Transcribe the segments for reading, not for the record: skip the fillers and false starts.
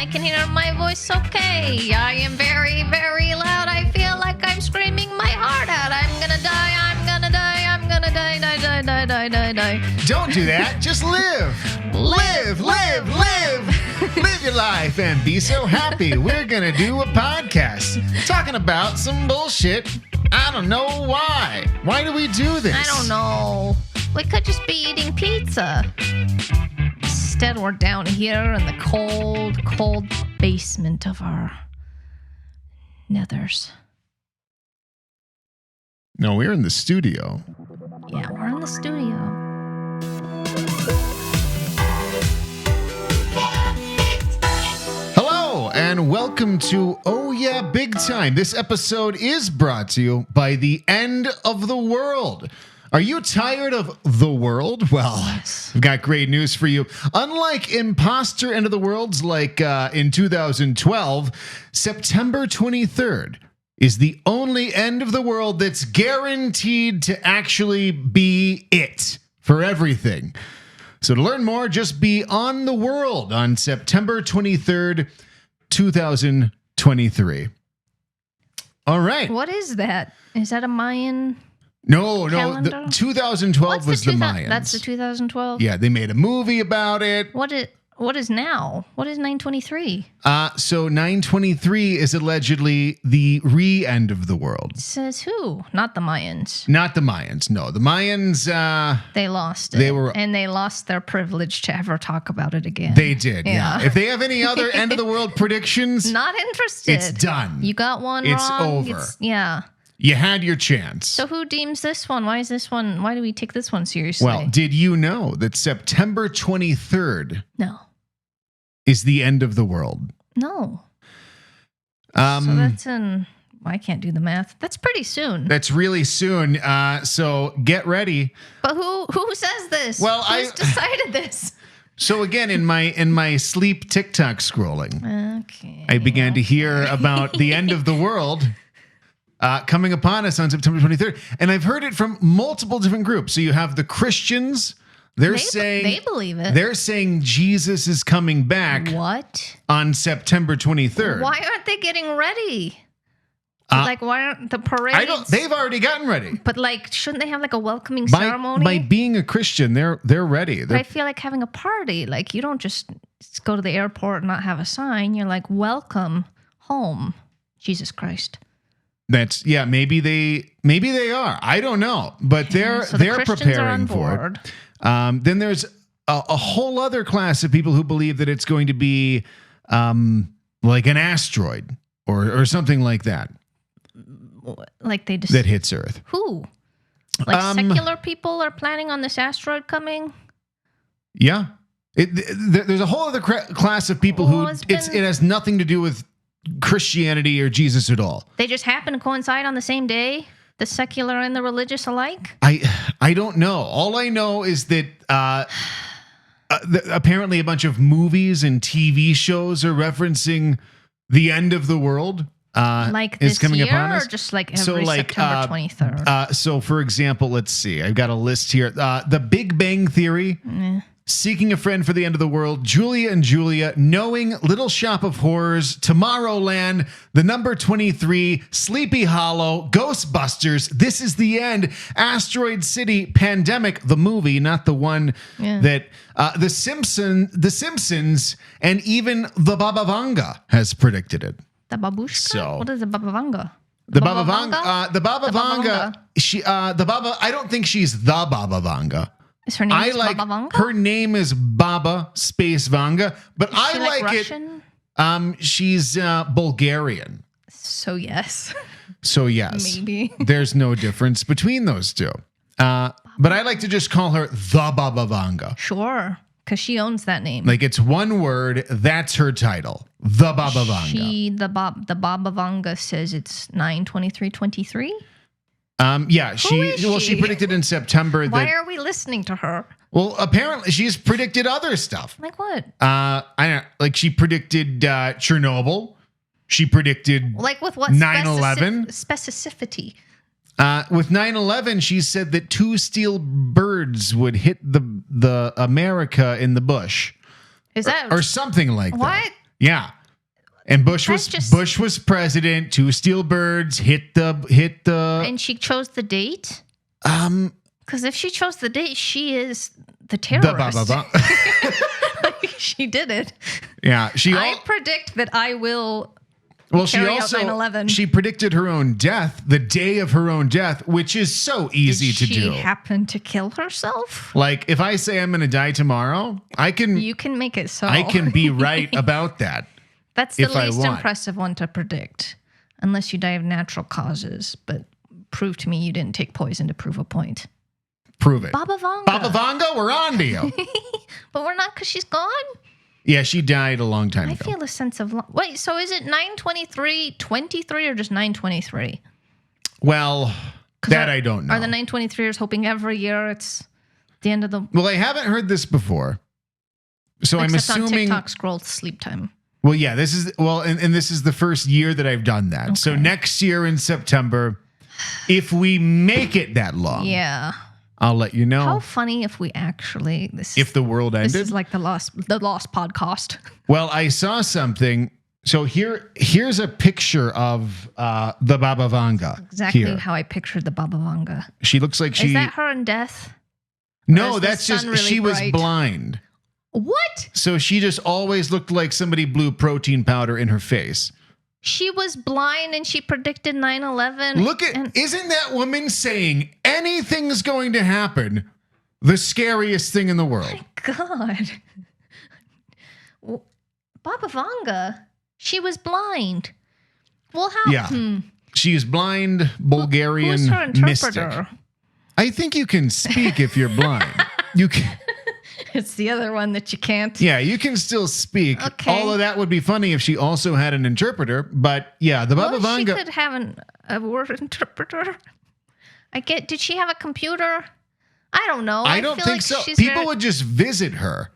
I can hear my voice okay. I am very, very loud. I feel like I'm screaming my heart out. I'm gonna die, I'm gonna die, I'm gonna die, die, die, die, die, die, die. Don't do that. Just live. Live. Live your life and be so happy. We're going to do a podcast talking about some bullshit. I don't know why. Why do we do this? I don't know. We could just be eating pizza. Instead, we're down here in the cold, cold basement of our nethers. No, we're in the studio. Yeah, we're in the studio. Hello, and welcome to Oh Yeah Big Time. This episode is brought to you by the end of the world. Are you tired of the world? Well, I've got great news for you. Unlike imposter end of the worlds like in 2012, September 23rd is the only end of the world that's guaranteed to actually be it for everything. So to learn more, just be on the world on September 23rd, 2023. All right. What is that? Is that a Mayan? No, calendar? 2012 was the Mayans. That's the 2012? Yeah, they made a movie about it. What is now? What is 923? So 923 is allegedly the re-end of the world. Says who? Not the Mayans. Not the Mayans, no. The Mayans... they lost it. They lost their privilege to ever talk about it again. They did, yeah. If they have any other end of the world predictions... Not interested. It's done. You got one it's wrong. Over. Yeah. You had your chance. So who deems this one? Why do we take this one seriously? Well, did you know that September 23rd is the end of the world? No. So that's I can't do the math. That's pretty soon. That's really soon. So get ready. But who says this? Well, Who's decided this? So again, in my sleep TikTok scrolling, okay, I began to hear about the end of the world coming upon us on September 23rd. And I've heard it from multiple different groups. So you have the Christians. They're saying they believe it. They're saying Jesus is coming back. What? On September 23rd. Why aren't they getting ready? Why aren't the parades? They've already gotten ready. But shouldn't they have a welcoming ceremony? By being a Christian, they're ready. I feel like having a party. You don't just go to the airport and not have a sign. You're like, welcome home, Jesus Christ. Maybe they are. I don't know, but they're preparing for it. Then there's a whole other class of people who believe that it's going to be like an asteroid or something like that. That hits Earth. Who? Secular people are planning on this asteroid coming? Yeah. There's a whole other class of people it has nothing to do with Christianity or Jesus at all. They just happen to coincide on the same day? The secular and the religious alike? I don't know. All I know is that apparently a bunch of movies and TV shows are referencing the end of the world. This coming year, upon us. Or just every September 23rd? So, for example, let's see. I've got a list here. The Big Bang Theory, Seeking a Friend for the End of the World, Julia and Julia, Knowing, Little Shop of Horrors, Tomorrowland, The Number 23, Sleepy Hollow, Ghostbusters, This Is the End, Asteroid City, Pandemic, the movie, not the one that The Simpsons, and even the Babavanga has predicted it. The babushka? So, what is the Babavanga? The Babavanga. I don't think she's the Babavanga. Is her name Babavanga? Her name is Baba Space Vanga, but I like Russian? It. She's Bulgarian. So yes. Maybe. There's no difference between those two. But I like to just call her the Babavanga. Sure. Because she owns that name. It's one word. That's her title. The Babavanga. The Babavanga says it's 9/23/23. Yeah. She predicted in September. Why are we listening to her? Well, apparently she's predicted other stuff. Like what? I don't know. She predicted Chernobyl. She predicted with what 9/11 specificity. With 9/11, she said that 2 steel birds would hit the America in the bush. Is that or something like what? that? Yeah. And Bush That's was president. 2 steel birds hit the. And she chose the date? Because if she chose the date, she is the The terrorist. She did it. Yeah. I predict that I will. Well, she carry out also 9/11. she predicted her own death, the day of her own death, which is so easy to do. Did she happen to kill herself? Like if I say I'm going to die tomorrow, You can make it so. I can be right about that. That's the if I least want. impressive one to predict, unless you die of natural causes. But prove to me you didn't take poison to prove a point. Prove it. Babavanga. Babavanga, we're on to you. But we're not because she's gone. Yeah, she died a long time I ago. feel a sense of wait. So is it 9/23/23 or just 9/23? Well, that I don't know. Are the 9/23ers hoping every year it's the end of the? Well, I haven't heard this before, so I'm Except on assuming. TikTok scroll sleep time. Well, yeah, this is and this is the first year that I've done that. So next year in September, if we make it that long, Yeah. I'll let you know. How funny if we actually If the world ended. This is like the lost podcast. Well, I saw something. So here's a picture of the Babavanga. Exactly here. how I pictured the Babavanga. She looks like she. Is that her in death? No, is the that's sun just really she was bright? blind. What? So she just always looked like somebody blew protein powder in her face. She was blind and she predicted 9/11. Look at, isn't that woman saying anything's going to happen? The scariest thing in the world. God. Babavanga, she was blind. Well, how? Yeah. She's blind, Bulgarian Who's her mystic. interpreter? I think you can speak if you're blind. You can. It's the other one that you can't. Yeah, you can still speak. Okay. Although that would be funny if she also had an interpreter. But yeah, the Well, she Babavanga. could have a word interpreter. Did she have a computer? I don't know. I don't feel think like so. she's People very- would just visit her.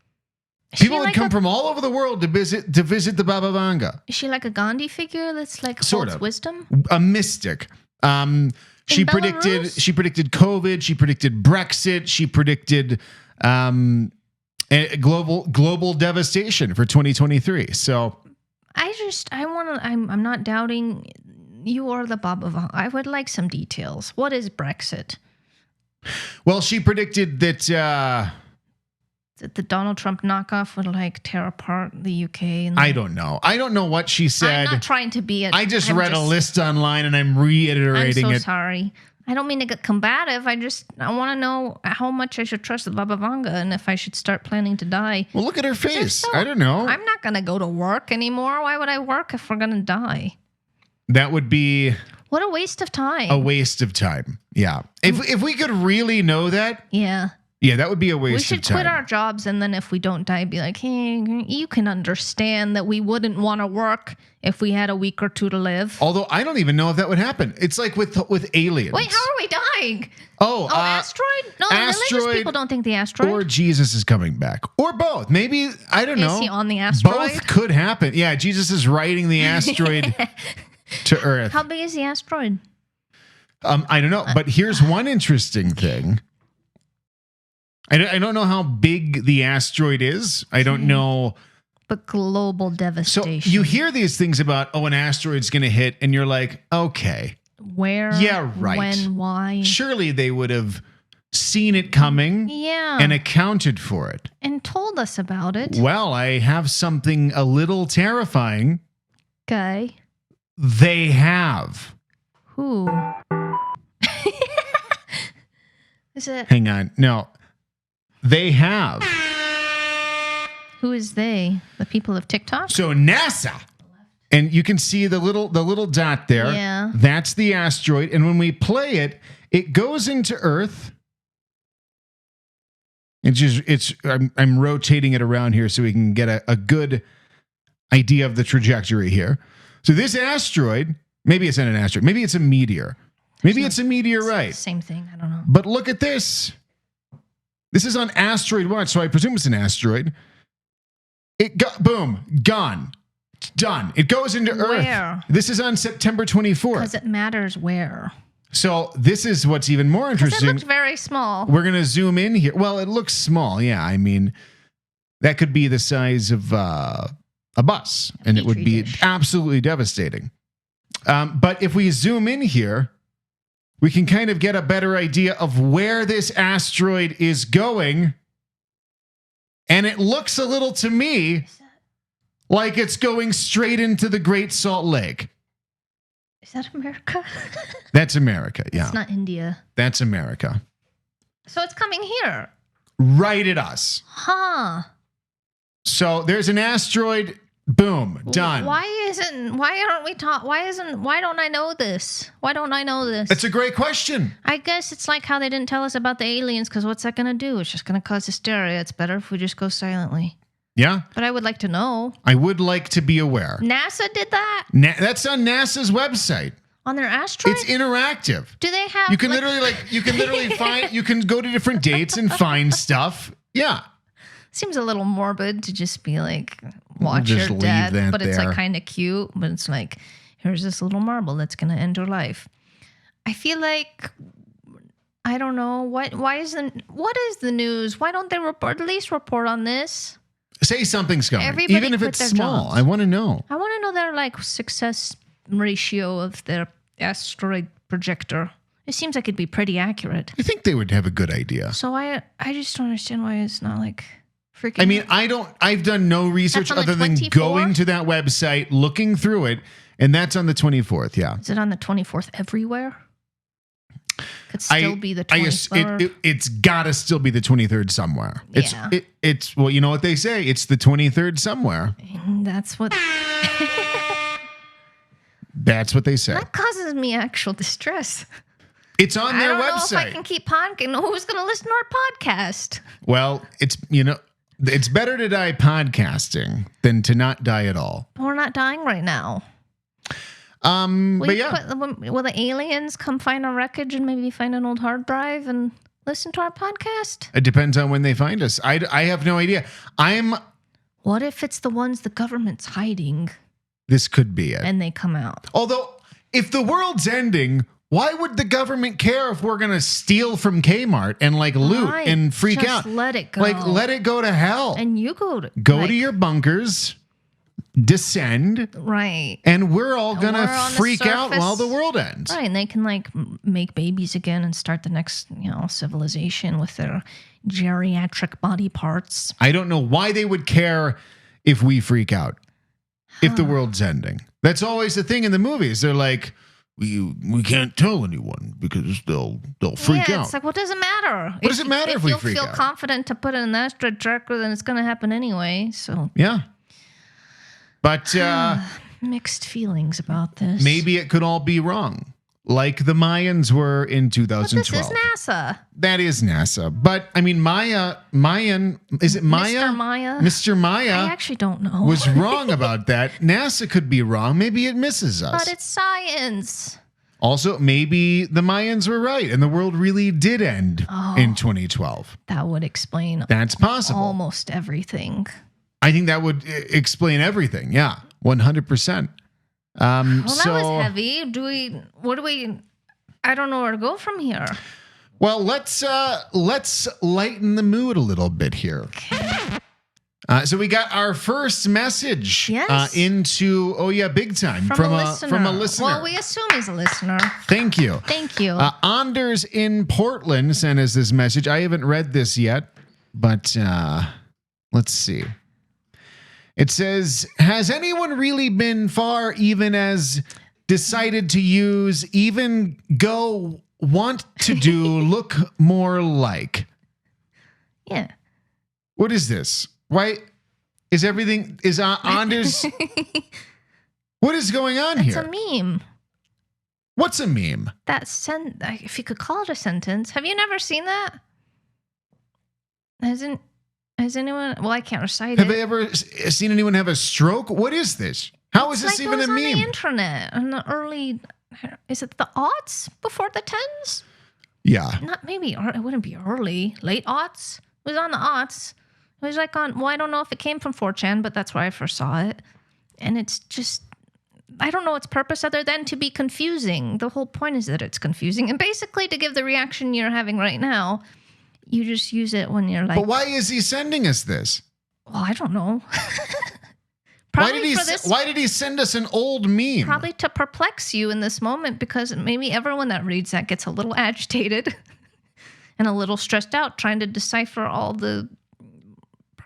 Is she People would like come from all over the world to visit the Babavanga. Is she like a Gandhi figure that's like Sort holds of. wisdom? A mystic. She predicted Belarus? COVID. She predicted Brexit. She predicted global devastation for 2023. So I'm not doubting you or the Babavanga. I would like some details. What is Brexit? well, she predicted that That the Donald Trump knockoff would like tear apart the UK. And I don't know. I don't know what she said. I'm not trying to be. I just read a list online and I'm reiterating I'm so it. sorry. I don't mean to get combative. I want to know how much I should trust the Babavanga and if I should start planning to die. Well, look at her face. I don't know. I'm not going to go to work anymore. Why would I work if we're going to die? That would be What a waste of time. a waste of time. Yeah. If we could really know that, Yeah. yeah, that would be a waste We of should time. quit our jobs and then if we don't die, be like, hey, you can understand that we wouldn't want to work if we had a week or two to live. Although I don't even know if that would happen. It's like with aliens. Wait, how are we dying? Oh, Asteroid? No, the religious Asteroid people don't think the asteroid. or Jesus is coming back. Or both. Maybe, I don't know. Is he on the asteroid? Both could happen. Yeah, Jesus is riding the asteroid to Earth. How big is the asteroid? I don't know. But here's one interesting thing. I don't know how big the asteroid is. I don't know. But global So devastation. you hear these things about, an asteroid's going to hit, and you're like, okay, Where? Yeah, right. When? Why? surely they would have seen it coming Yeah. and accounted for it. And told us about it. Well, I have something a little terrifying. Okay. They have. Who? Is it? Hang on. No. They have. Who is they? The people of TikTok? So NASA. And you can see the little dot there. Yeah. That's the asteroid. And when we play it, it goes into Earth. I'm rotating it around here so we can get a good idea of the trajectory here. So this asteroid, maybe it's not an asteroid, maybe it's a meteor. Maybe it's a meteorite. Same thing. I don't know. But look at this. This is on Asteroid Watch, so I presume it's an asteroid. It got boom, gone, done. It goes into Where? Earth. This is on September 24th. Because it matters where. So this is what's even more Because it interesting. looks very small. We're gonna zoom in here. Well, it looks small. Yeah, I mean, that could be the size of a bus, and it would Petri be dish. absolutely devastating. But if we zoom in here, we can kind of get a better idea of where this asteroid is going. And it looks a little to me like it's going straight into the Great Salt Lake. Is that America? That's America, yeah. It's not India. That's America. So it's coming here. Right at us. Huh. So there's an asteroid. Boom. Done. Why don't I know this? Why don't I know this? It's a great question. I guess it's like how they didn't tell us about the aliens, because what's that going to do? It's just going to cause hysteria. It's better if we just go silently. Yeah. But I would like to know. I would like to be aware. NASA did that? That's on NASA's website. On their asteroid? It's interactive. Do they have... You can literally find, you can go to different dates and find stuff. Yeah. Seems a little morbid to just be like, watch Just your leave death, that but it's there. like kind of cute. But it's like, here's this little marble that's going to end your life. I feel like, I don't know, what is the news? Why don't they at least report on this? Say something's coming. Everybody Even if quit it's their small. jobs. I want to know. I want to know their like success ratio of their asteroid projector. It seems like it'd be pretty accurate. I think they would have a good idea. So I just don't understand why it's not like freaking. I mean, I've done no research That's on the other than 24th? going to that website, looking through it, and that's on the 24th. Yeah. Is it on the 24th everywhere? Could still be the 23rd. It's got to still be the 23rd somewhere. Yeah. It's well, you know what they say? It's the 23rd somewhere. And that's what That's what they say. that causes me actual distress. It's on I their don't know if I website. can keep podcasting. Who's going to listen to our podcast? Well, it's better to die podcasting than to not die at all. We're not dying right now. But yeah, Will the aliens come find our wreckage and maybe find an old hard drive and listen to our podcast? it depends on when they find us. I have no idea. What if it's the ones the government's hiding This could be it. and they come out? Although, if the world's ending, why would the government care if we're going to steal from Kmart and like loot Right. and freak Just out? let it go. Like, let it go to hell. And you go to Go to your bunkers, descend, right. and we're all going we're to on the freak out surface. while the world ends. Right, and they can like make babies again and start the next, civilization with their geriatric body parts. I don't know why they would care if we freak out, if the world's ending. That's always the thing in the movies. They're like, we can't tell anyone because they'll freak Yeah, out. it's like, what does it matter? What does it matter if we freak you feel out? confident to put it in the asteroid tracker, then it's going to happen anyway. So Yeah. But mixed feelings about this. maybe it could all be wrong, like the Mayans were in But this 2012. is NASA. That is NASA. But I mean, Mayan, is it Maya? Mr. Maya. Mr. Maya I actually don't know. was wrong about that. NASA could be wrong. Maybe it misses us. But it's science. Also, maybe the Mayans were right and the world really did end in 2012. That would explain That's possible. almost everything. I think that would explain everything. Yeah, 100%. Well, that was heavy. I don't know where to go from here. Well, let's lighten the mood a little bit here. So we got our first message Yes. into Big Time from a listener. Well, we assume he's a listener. Thank you. Thank you. Anders in Portland sent us this message. I haven't read this yet, but let's see. It says, has anyone really been far even as decided to use even go want to do look more like? Yeah. What is this? Why is Anders? What is going on It's here? a meme. What's a meme? If you could call it a sentence. Have you never seen that? Has anyone? Well, I can't recite Have it. I ever seen anyone have a stroke? What is this? How is this like even it was a on the meme? internet in the early. Is it the aughts before the tens? Yeah. Not maybe. It wouldn't be early. Late aughts. It was on the aughts. It was like on. Well, I don't know if it came from 4chan, but that's where I first saw it. And it's just. I don't know its purpose other than to be confusing. The whole point is that it's confusing, and basically to give the reaction you're having right now. You just use it when you're like. But why is he sending us this? Well, I don't know. Probably for this. Why did he send us an old meme? Probably to perplex you in this moment, because maybe everyone that reads that gets a little agitated and a little stressed out trying to decipher all the,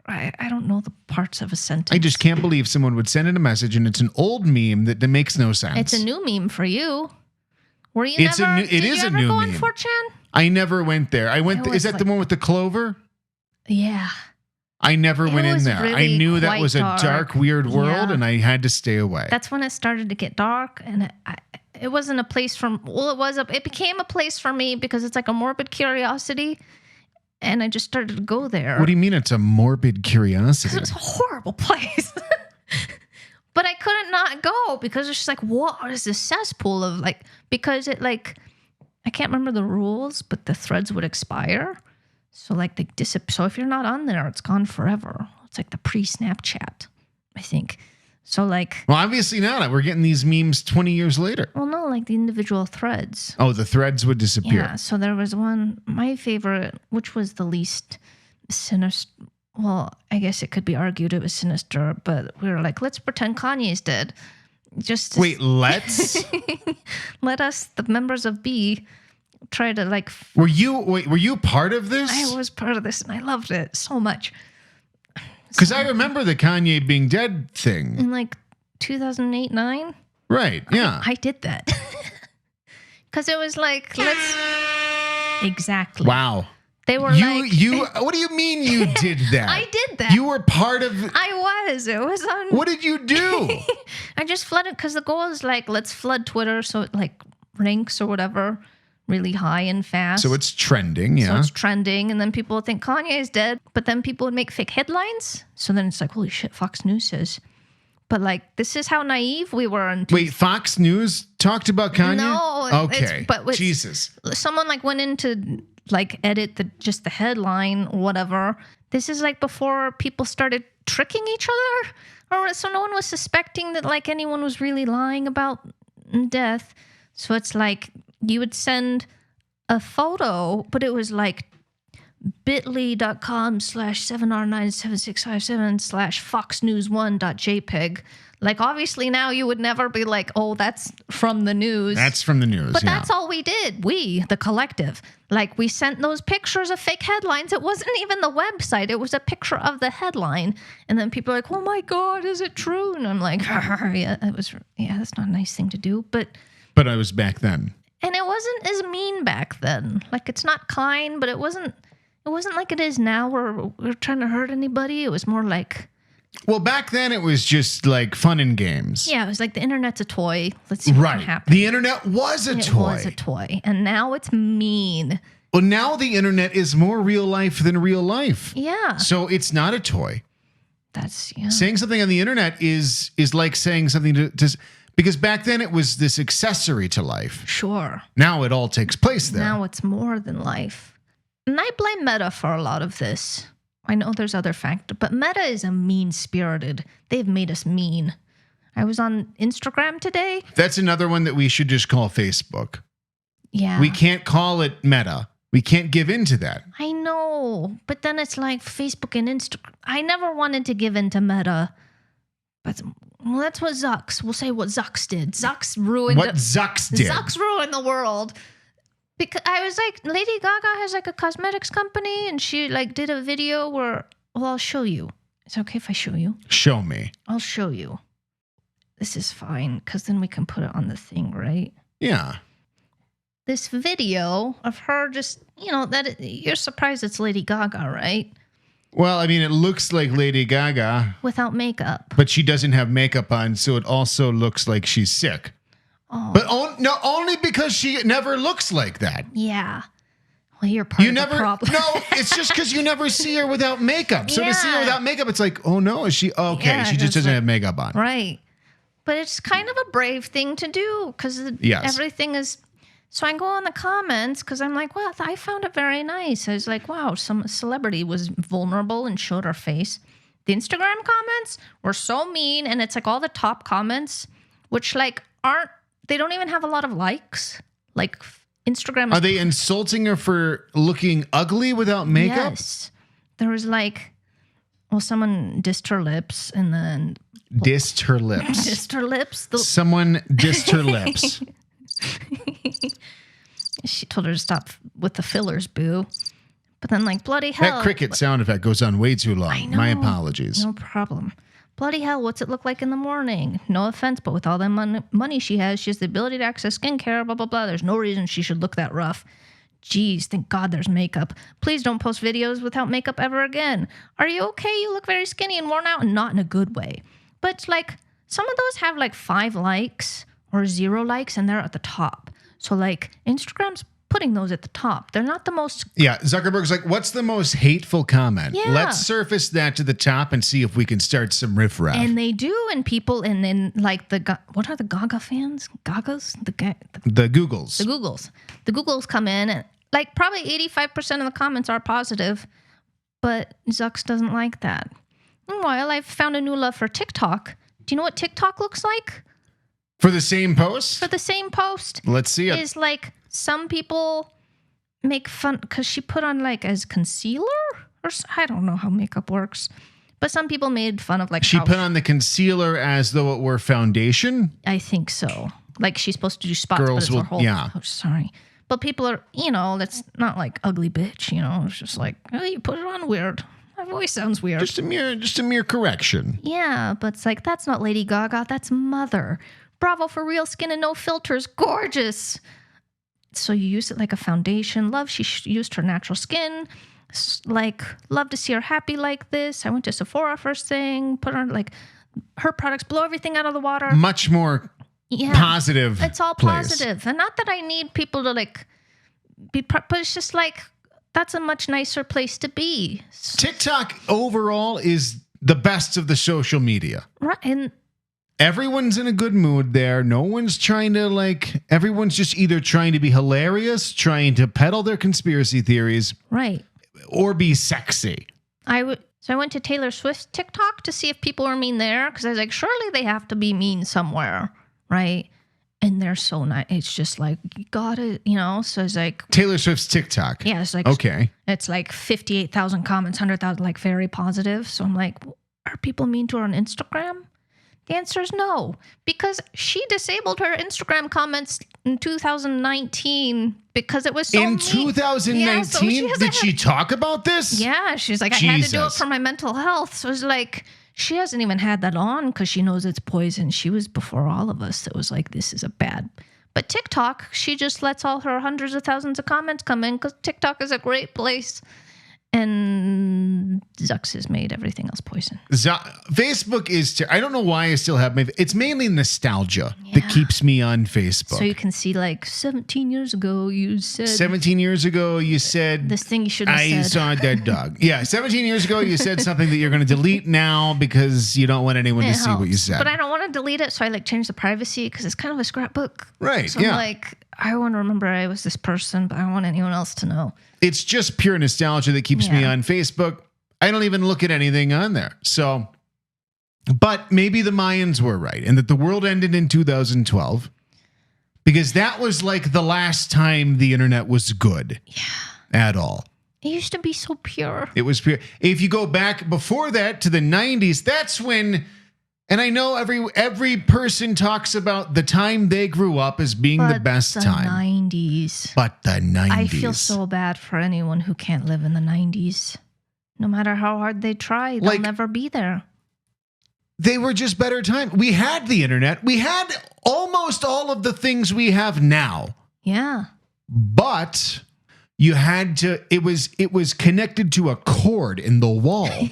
I don't know, the parts of a sentence. I just can't believe someone would send in a message and it's an old meme that makes no sense. It's a new meme for you. Were you It never? is did a you ever new go on meme. 4chan? I never went there. Is that the one with the clover? Yeah. I never went in was there. I really knew that quite was a dark, weird world, Yeah. and I had to stay away. That's when it started to get dark, and it wasn't a place for. Well, it became a place for me because it's like a morbid curiosity, and I just started to go there. What do you mean it's a morbid curiosity? It was a horrible place. But I couldn't not go because it's just like, what is this cesspool of like, because it like, I can't remember the rules, but the threads would expire. So like they disappear. So if you're not on there, it's gone forever. It's like the pre-Snapchat, I think. So like. Well, obviously not. We're getting these memes 20 years later. Well, no, like the individual threads. Oh, the threads would disappear. Yeah. So there was one, my favorite, which was the least sinister. Well, I guess it could be argued it was sinister, but we were like, let's pretend Kanye's dead. Just to Wait, let's? let us, the members of B, try to like. Were you part of this? I was part of this and I loved it so much. Because I remember the Kanye being dead thing. In like 2008, 9. Right, yeah. I did that. Because it was like, let's. Exactly. Wow. They were What do you mean you did that? I did that. You were part of. I was. It was on. What did you do? I just flooded because the goal is like, let's flood Twitter so it like ranks or whatever really high and fast. So it's trending, yeah. So it's trending, and then people would think Kanye is dead, but then people would make fake headlines. So then it's like, holy shit, Fox News says. But like, this is how naive we were. Wait, Fox News talked about Kanye? No. Okay. Jesus. Someone like went in to like edit just the headline or whatever. This is like before people started tricking each other, or so no one was suspecting that like anyone was really lying about death. So it's like you would send a photo, but it was like bit.ly.com/7R97657/foxnews1.jpg. Like obviously now you would never be like, oh, that's from the news. That's from the news. But yeah. that's all we did. We, the collective, like we sent those pictures of fake headlines. It wasn't even the website. It was a picture of the headline. And then people are like, oh my God, is it true? And I'm like, yeah, that's not a nice thing to do. But I was back then. And it wasn't as mean back then. Like it's not kind, but it wasn't like it is now where we're trying to hurt anybody. It was more like. Well, back then it was just like fun and games. Yeah, it was like the internet's a toy. Let's see what can happen. The internet was a toy. It was a toy. And now it's mean. Well, now the internet is more real life than real life. Yeah. So it's not a toy. That's, Saying something on the internet is like saying something to because back then it was this accessory to life. Sure. Now it all takes place there. Now it's more than life. And I blame Meta for a lot of this. I know there's other factors, but Meta is a mean-spirited. They've made us mean. I was on Instagram today. That's another one that we should just call Facebook. Yeah. We can't call it Meta. We can't give in to that. I know, but then it's like Facebook and Instagram. I never wanted to give in to Meta, but well, that's what Zucks. We'll say what Zucks did. Zucks ruined. What Zucks did. Zucks ruined the world. Because I was like, Lady Gaga has like a cosmetics company, and she like did a video where, well, I'll show you. Is it okay if I show you? Show me. I'll show you. This is fine, because then we can put it on the thing, right? Yeah. This video of her just, you're surprised it's Lady Gaga, right? Well, I mean, it looks like Lady Gaga. Without makeup. But she doesn't have makeup on, so it also looks like she's sick. Oh. But only because she never looks like that. Yeah. Well, you're part of the problem. No, it's just because you never see her without makeup. So to see her without makeup, it's like, oh no, is she okay? Yeah, she just doesn't have makeup on. Right. But it's kind of a brave thing to do because everything is. So I go on the comments because I'm like, well, I found it very nice. I was like, wow, some celebrity was vulnerable and showed her face. The Instagram comments were so mean. And it's like all the top comments, which like they don't even have a lot of likes. Like Instagram. Are they insulting her for looking ugly without makeup? Yes. There was like, Well, someone dissed her lips and then Dissed her lips. dissed her lips. Someone dissed her lips. She told her to stop with the fillers, boo. But then, like, bloody hell. That cricket sound effect goes on way too long. I know. My apologies. No problem. Bloody hell, what's it look like in the morning? No offense, but with all that money she has the ability to access skincare, blah, blah, blah. There's no reason she should look that rough. Geez, thank God there's makeup. Please don't post videos without makeup ever again. Are you okay? You look very skinny and worn out, and not in a good way. But, like, some of those have, like, 5 likes or 0 likes, and they're at the top. So, like, Instagram's putting those at the top. They're not the most... Yeah, Zuckerberg's like, what's the most hateful comment? Yeah. Let's surface that to the top and see if we can start some riffraff. And they do, and people, and then, like, what are the Gaga fans? Gagas? The Googles. The Googles. The Googles come in, and, like, probably 85% of the comments are positive, but Zucks doesn't like that. Meanwhile, I've found a new love for TikTok. Do you know what TikTok looks like? For the same post? For the same post. Let's see it. Is like some people make fun because she put on like as concealer or I don't know how makeup works, but some people made fun of like she put on the concealer as though it were foundation. I think so. Like she's supposed to do spots, Girls but it's will, her whole. yeah. Oh, sorry, but people are that's not like ugly bitch. It's just like you put it on weird. That voice sounds weird. Just a mere correction. Yeah, but it's like that's not Lady Gaga. That's Mother. Bravo for real skin and no filters. Gorgeous. So you use it like a foundation. Love, she used her natural skin. Like, love to see her happy like this. I went to Sephora first thing. Put on, like, her products blow everything out of the water. Much more positive. It's all positive. And not that I need people to, like, but it's just like, that's a much nicer place to be. TikTok overall is the best of the social media. Right. And everyone's in a good mood there. No one's trying to everyone's just either trying to be hilarious, trying to peddle their conspiracy theories. Right. Or be sexy. So I went to Taylor Swift's TikTok to see if people were mean there. Because I was like, surely they have to be mean somewhere. Right. And they're so nice. It's just like, you got it, So it's like Taylor Swift's TikTok. Yeah, it's like okay. It's like 58,000 comments, 100,000, like very positive. So I'm like, are people mean to her on Instagram? The answer is no, because she disabled her Instagram comments in 2019 because it was so in mean. 2019. Yeah, did she talk about this? Yeah, she's like, I had to do it for my mental health. So it's like, she hasn't even had that on because she knows it's poison. She was before all of us. It was like, this is a bad. But TikTok, she just lets all her hundreds of thousands of comments come in because TikTok is a great place. And Zucks has made everything else poison. Facebook is, I don't know why I still have it's mainly nostalgia that keeps me on Facebook. So you can see like 17 years ago you said. 17 years ago you said. This thing you shouldn't have said. I saw a dead dog. Yeah, 17 years ago you said something that you're going to delete now because you don't want anyone to see what you said. But I don't want to delete it, so I like change the privacy because it's kind of a scrapbook. Right, so I'm like, I want to remember I was this person, but I don't want anyone else to know. It's just pure nostalgia that keeps me on Facebook. I don't even look at anything on there. So, but maybe the Mayans were right and that the world ended in 2012 because that was like the last time the internet was good at all. It used to be so pure. It was pure. If you go back before that to the 90s, that's when... And I know every person talks about the time they grew up as being the best time. 90s. But the 90s. I feel so bad for anyone who can't live in the 90s. No matter how hard they try, they'll never be there. They were just better time. We had the internet. We had almost all of the things we have now. Yeah. But you had to, it was connected to a cord in the wall.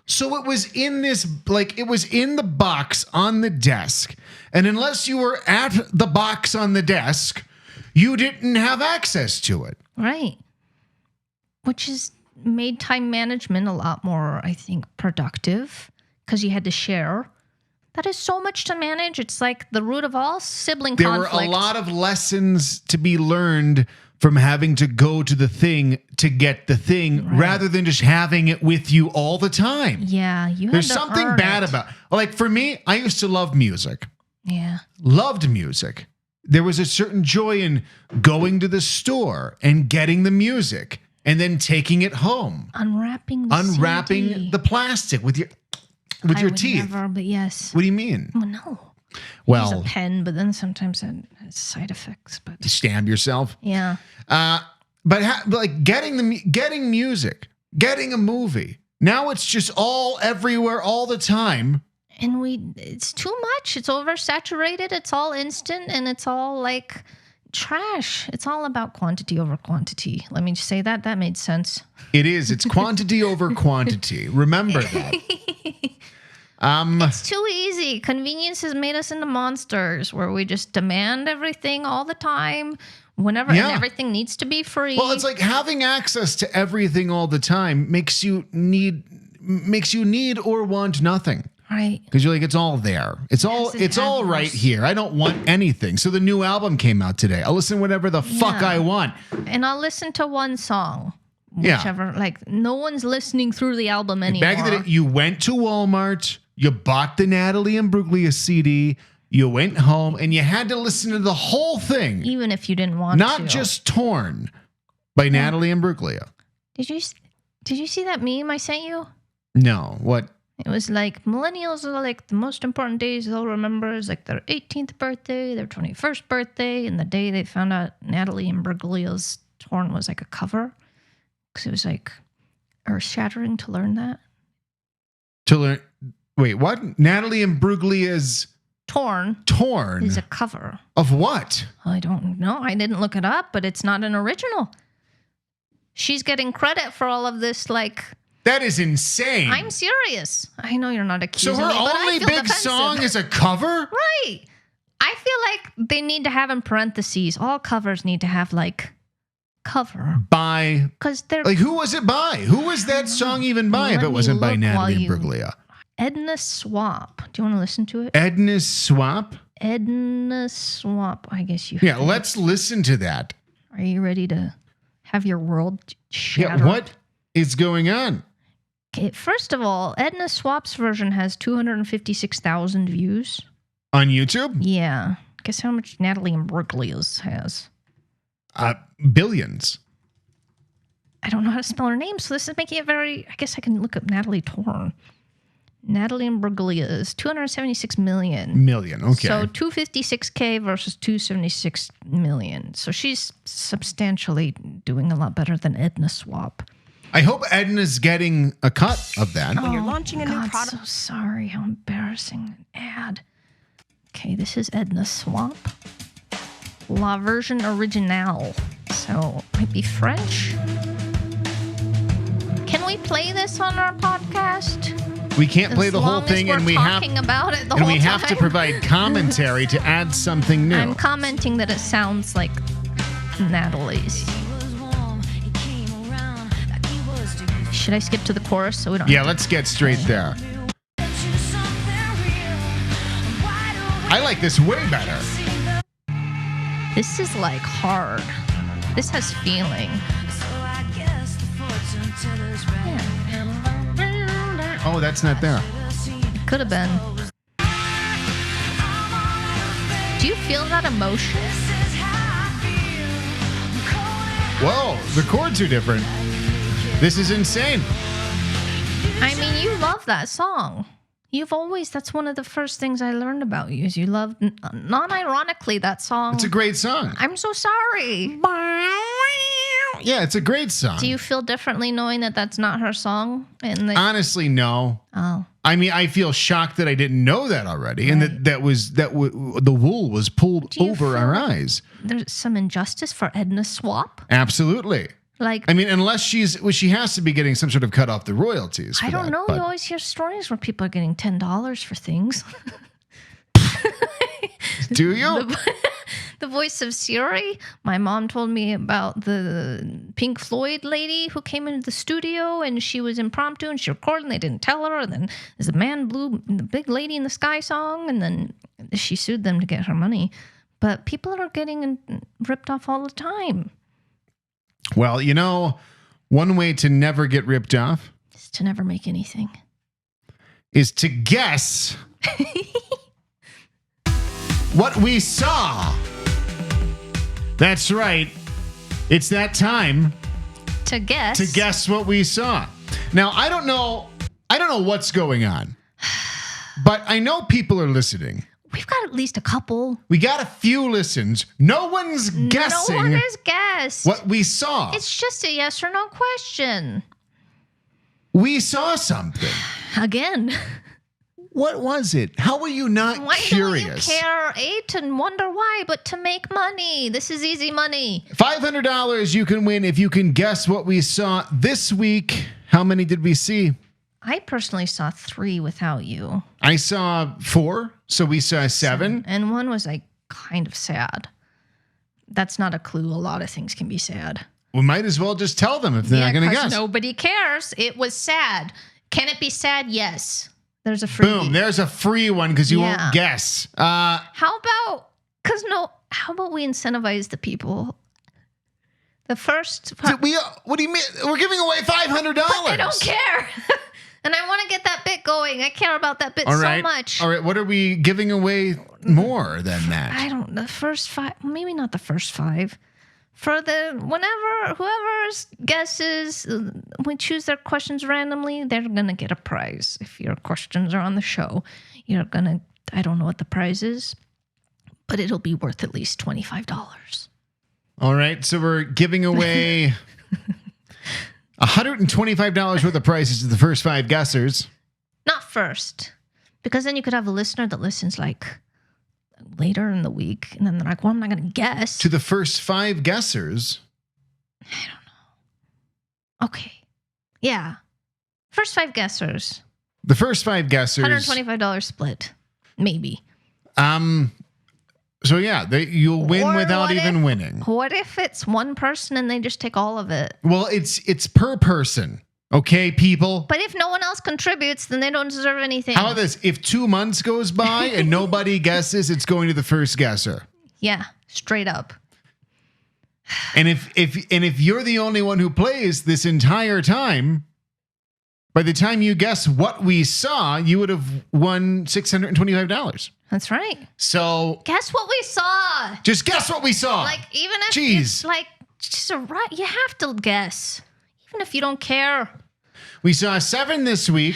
So it was in this, it was in the box on the desk. And unless you were at the box on the desk, you didn't have access to it. Right. Which has made time management a lot more, I think, productive because you had to share. That is so much to manage. It's like the root of all sibling conflict. There were a lot of lessons to be learned from having to go to the thing to get the thing rather than just having it with you all the time. Yeah. There's something bad about for me, I used to love music. Yeah. Loved music. There was a certain joy in going to the store and getting the music and then taking it home. Unwrapping CD. the plastic with your I would teeth. Never, but yes. What do you mean? Well, no. Well, Use a pen, but then sometimes it has side effects. But stab yourself. yeah. But like getting music, getting a movie. Now it's just all everywhere all the time. And it's too much. It's oversaturated. It's all instant, and it's all like trash. It's all about quantity over quantity. Let me just say that. That made sense. It is. It's quantity over quantity. Remember that. It's too easy. Convenience has made us into monsters where we just demand everything all the time, whenever, and everything needs to be free. Well, it's like having access to everything all the time makes you need or want nothing. Right. Because you're like, it's all there. It's all right here. I don't want anything. So the new album came out today. I'll listen to whatever the fuck I want. And I'll listen to one song. Whichever. Like, no one's listening through the album anymore. Back in the day, you went to Walmart, you bought the Natalie Imbruglia CD, you went home, and you had to listen to the whole thing. Even if you didn't want to. Not just Torn by Natalie Imbruglia. Did you see that meme I sent you? No. What? It was like, millennials are like the most important days they'll remember is like their 18th birthday, their 21st birthday, and the day they found out Natalie Imbriglia's Torn was like a cover. Because it was like earth-shattering to learn that. Wait, what? Natalie Imbriglia's Torn is a cover. Of what? I don't know. I didn't look it up, but it's not an original. She's getting credit for all of this, like... That is insane. I'm serious. I know you're not accusing me, but I feel So her only big defensive. song is a cover? Right. I feel like they need to have in parentheses, all covers need to have like cover. By? Because they're... Like, who was it by? Who was that song even by if it wasn't by Natalie Imbruglia? Edna Swap. Do you want to listen to it? Edna Swap? Edna Swap. I guess you... Yeah, let's listen to that. Are you ready to have your world shattered? Yeah, what is going on? Okay, first of all, Edna Swap's version has 256,000 views. On YouTube? Yeah. Guess how much Natalie Imbriglia's has? Billions. I don't know how to spell her name, so this is making it very... I guess I can look up Natalie Torn. Natalie Imbriglia's 276 million. Okay. So 256K versus 276 million. So she's substantially doing a lot better than Edna Swap. I hope Edna's getting a cut of that. When you're launching a new product. So sorry. How embarrassing. An ad. Okay, this is Edna Swap. La version originale. So, might be French. Can we play this on our podcast? We can't play the whole thing, and we have to provide commentary to add something new. I'm commenting that it sounds like Natalie's. Should I skip to the chorus so we don't? Yeah, let's get straight there. I like this way better. This is like hard. This has feeling. Yeah. Oh, that's not there. It could have been. Do you feel that emotion? Whoa, the chords are different. This is insane. I mean, you love that song. That's one of the first things I learned about you is you love, non-ironically, that song. It's a great song. I'm so sorry. Yeah, it's a great song. Do you feel differently knowing that that's not her song? Honestly, no. Oh. I mean, I feel shocked that I didn't know that already, right. And that the wool was pulled over our eyes. There's some injustice for Edna Swap? Absolutely. Like, I mean, unless she has to be getting some sort of cut off the royalties. I don't know. You always hear stories where people are getting $10 for things. Do you? The voice of Siri. My mom told me about the Pink Floyd lady who came into the studio and she was impromptu and she recorded and they didn't tell her. And then there's a man blew the big lady in the sky song and then she sued them to get her money. But people are getting ripped off all the time. Well, one way to never get ripped off is to never make anything. Is to guess what we saw. That's right. It's that time. To guess. To guess what we saw. Now, I don't know what's going on, but I know people are listening. We've got at least a couple. We got a few listens. No one's guessing. No one has guessed what we saw. It's just a yes or no question. We saw something. Again. What was it? How were you not curious? Why don't you care? To wonder why, but to make money. This is easy money. $500 you can win if you can guess what we saw this week. How many did we see? I personally saw 3 without you. I saw 4, so we saw 7. And one was like kind of sad. That's not a clue. A lot of things can be sad. We might as well just tell them if they're not going to guess. Nobody cares. It was sad. Can it be sad? Yes. There's a free. Boom. There's a free one because you won't guess. How about we incentivize the people? The first. What do you mean? We're giving away $500. But I don't care. And I want to get that bit going. I care about that bit so much. All right. What are we giving away more than that? I don't know. The first 5, maybe not the first 5. For whoever guesses, we choose their questions randomly, they're going to get a prize. If your questions are on the show, I don't know what the prize is, but it'll be worth at least $25. All right. So we're giving away $125 worth of prizes to the first 5 guessers. Not first, because then you could have a listener that listens like later in the week, and then they're like, well, I'm not going to guess. To the first 5 guessers. I don't know. Okay. Yeah. First 5 guessers. The first 5 guessers. $125 split. Maybe. So yeah, you'll win without even winning. What if it's one person and they just take all of it? Well, it's per person. Okay, people. But if no one else contributes, then they don't deserve anything. How about this? If 2 months goes by and nobody guesses, it's going to the first guesser. Yeah, straight up. And if you're the only one who plays this entire time, by the time you guess what we saw, you would have won $625. That's right. So guess what we saw. Just guess what we saw. Like even if it's like just you have to guess. Even if you don't care. We saw 7 this week.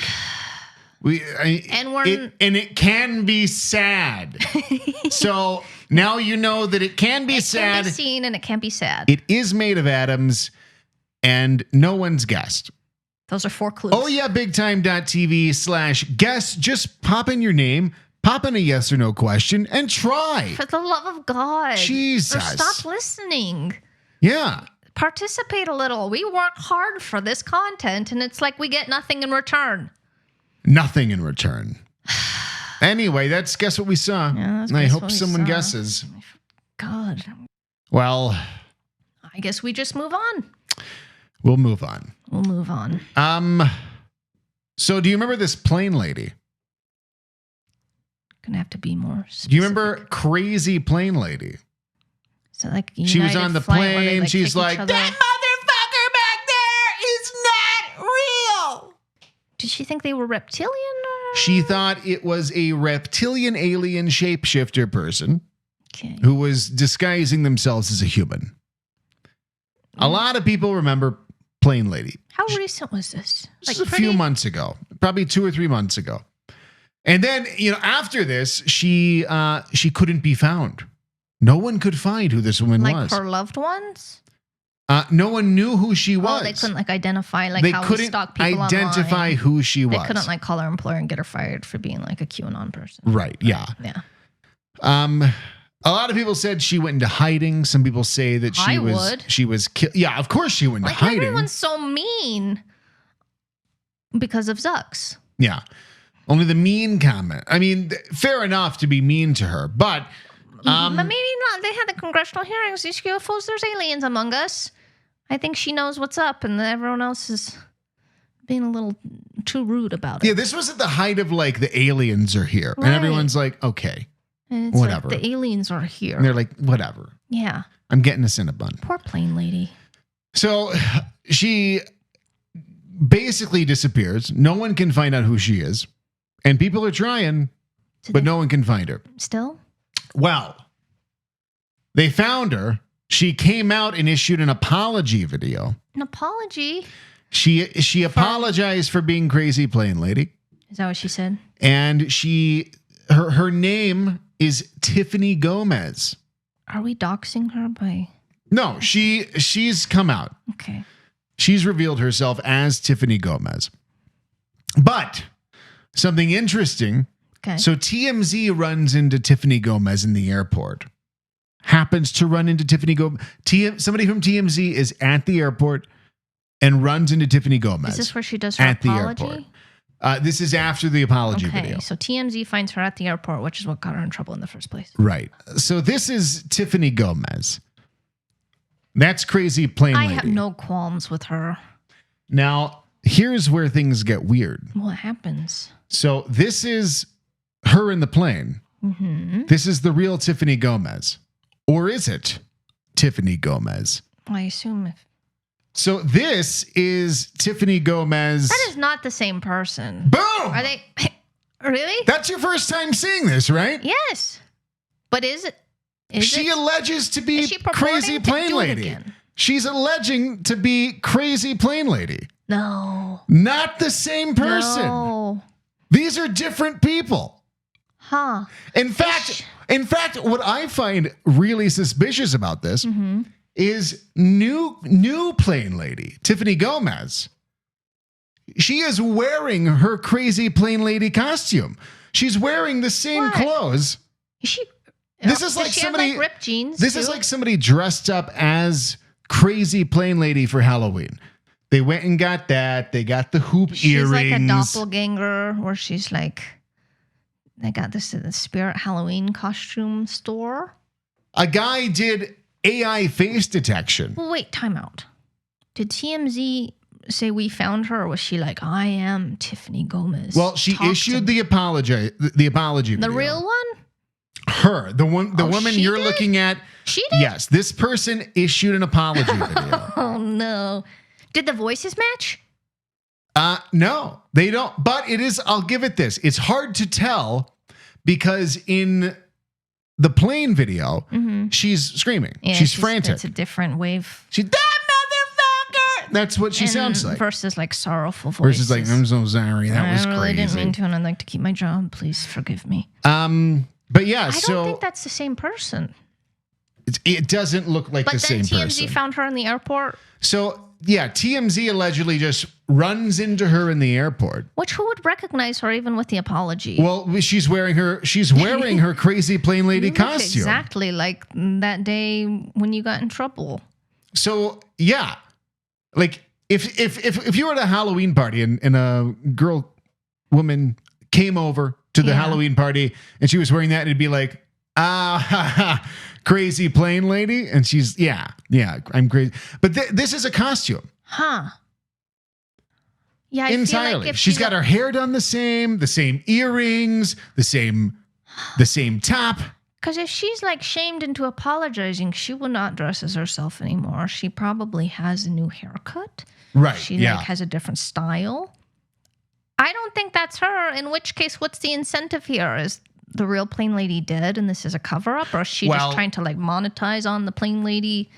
And it can be sad. So now you know that it can be sad. It can be seen and it can be sad. It is made of atoms and no one's guessed. Those are 4 clues. Oh yeah, bigtime.tv/guess. Just pop in your name, pop in a yes or no question and try. For the love of God. Jesus. Or stop listening. Yeah. Participate a little. We work hard for this content, and it's like we get nothing in return. Nothing in return. Anyway, that's guess what we saw. Yeah, I hope someone guesses. God. Well, I guess we just move on. We'll move on. We'll move on. So do you remember this plane lady? Gonna have to be more specific. Do you remember Crazy Plane Lady? So like she was on the plane. She's like, that motherfucker back there is not real. Did she think they were reptilian? Or? She thought it was a reptilian alien shapeshifter person who was disguising themselves as a human. A lot of people remember Plane Lady. How recent was this? Like a few months ago, probably 2 or 3 months ago. And then, after this, she couldn't be found. No one could find who this woman was. Like her loved ones? No one knew who she was. Oh, they couldn't identify they how couldn't we stalk people identify online. Who she was. They couldn't call her employer and get her fired for being like a QAnon person. Right. Yeah. Yeah. A lot of people said she went into hiding. Some people say that she was killed. Yeah, of course she went into hiding. Everyone's so mean because of Zucks. Yeah. Only the mean comment. I mean, fair enough to be mean to her, but maybe not. They had the congressional hearings. These UFOs, there's aliens among us. I think she knows what's up, and everyone else is being a little too rude about it. Yeah, this was at the height of the aliens are here, and everyone's like, okay, and it's whatever. Like the aliens are here. And they're like, whatever. Yeah. I'm getting a Cinnabon. Poor plane lady. So she basically disappears. No one can find out who she is. And people are trying, but no one can find her. Still? Well, they found her. She came out and issued an apology video An apology? She apologized for being crazy plane lady. Is that what she said? And her name is Tiffany Gomez. Are we doxing her by... No, she's come out. Okay. She's revealed herself as Tiffany Gomez. But something interesting. Okay. So TMZ runs into Tiffany Gomez in the airport. Happens to run into Tiffany Gomez. Somebody from TMZ is at the airport and runs into Tiffany Gomez. Is this where she does her at apology? The airport. This is after the apology video. So TMZ finds her at the airport, which is what got her in trouble in the first place. Right. So this is Tiffany Gomez. That's crazy plane lady. I have no qualms with her. Now, here's where things get weird. What happens? So this is her in the plane. Mm-hmm. This is the real Tiffany Gomez. Or is it Tiffany Gomez? Well, I assume if... So this is Tiffany Gomez. That is not the same person. Boom! Are they... Really? That's your first time seeing this, right? Yes. But is it... She alleges to be she crazy purporting to plane do it lady. again? She's alleging to be crazy plane lady. No. Not the same person. No. These are different people. Huh. In fact, what I find really suspicious about this is new plane lady, Tiffany Gomez. She is wearing her crazy plane lady costume. She's wearing the same clothes. Is she... This is like she somebody have, like, ripped jeans. This is like somebody dressed up as crazy plane lady for Halloween. They went and got that. They got the hoop earrings. She's like a doppelganger, where she's like, they got this at the Spirit Halloween costume store. A guy did AI face detection. Well, wait, time out. Did TMZ say we found her, or was she like, I am Tiffany Gomez? Well, she issued the apology video. The real one? Her, the woman you're looking at. She did? Yes, this person issued an apology video. Oh no. Did the voices match? No, they don't. But it is, I'll give it this. It's hard to tell because in the plane video, she's screaming. Yeah, she's frantic. It's a different wave. She's that motherfucker. That's what she sounds like. Versus like sorrowful voices. Versus like, I'm so sorry. That was really crazy. Didn't mean to, and I'd like to keep my job. Please forgive me. But yeah, I don't think that's the same person. It doesn't look like the same person. But then TMZ found her in the airport. So yeah, TMZ allegedly just runs into her in the airport. Who would recognize her even with the apology? Well, she's wearing her crazy plane lady costume. Exactly like that day when you got in trouble. So yeah, like if you were at a Halloween party and a woman came over to the Halloween party and she was wearing that, it'd be like, crazy plane lady. And she's, yeah, I'm crazy. But this is a costume. Huh. Yeah, entirely. Feel like if she's got her hair done the same earrings, the same top. Because if she's like shamed into apologizing, she will not dress as herself anymore. She probably has a new haircut. Right. She like has a different style. I don't think that's her. In which case, what's the incentive here? Is the real plane lady dead and this is a cover-up? Or is she just trying to like monetize on the plane lady?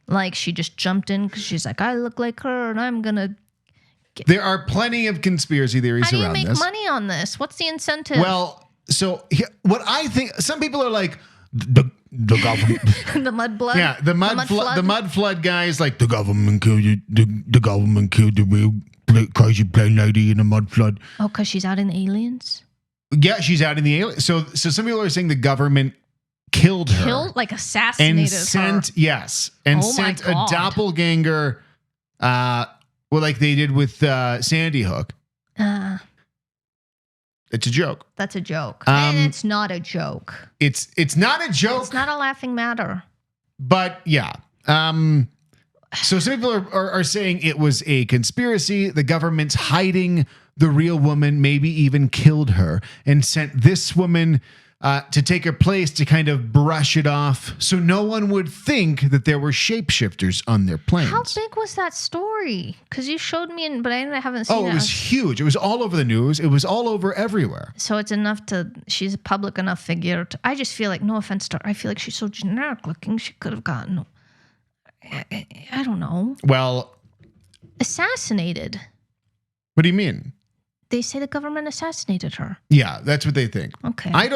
Like she just jumped in because she's like, I look like her and I'm going to... There are plenty of conspiracy theories around this. How do you make money on this? What's the incentive? Well, so what I think... Some people are like, the government... the mud blood? Yeah, the mud flood guys like, the government killed you. The government killed the real... crazy plane lady in the mud flood. Oh, because she's out in the aliens? Yeah, she's out in the aliens. So some people are saying the government killed her. Like assassinated and sent, her. Yes. And sent a doppelganger, like they did with Sandy Hook. It's a joke. That's a joke. And it's not a joke. It's not a joke. It's not a laughing matter. But yeah. So some people are saying it was a conspiracy. The government's hiding the real woman, maybe even killed her, and sent this woman to take her place to kind of brush it off so no one would think that there were shapeshifters on their planes. How big was that story? Because you showed me, but I haven't seen it. Oh, it was huge. It was all over the news. It was all over everywhere. So it's enough she's a public enough figure. I just feel like, no offense to her, I feel like she's so generic looking. She could have gotten... I don't know. Well, assassinated. What do you mean? They say the government assassinated her. Yeah, that's what they think. Okay. I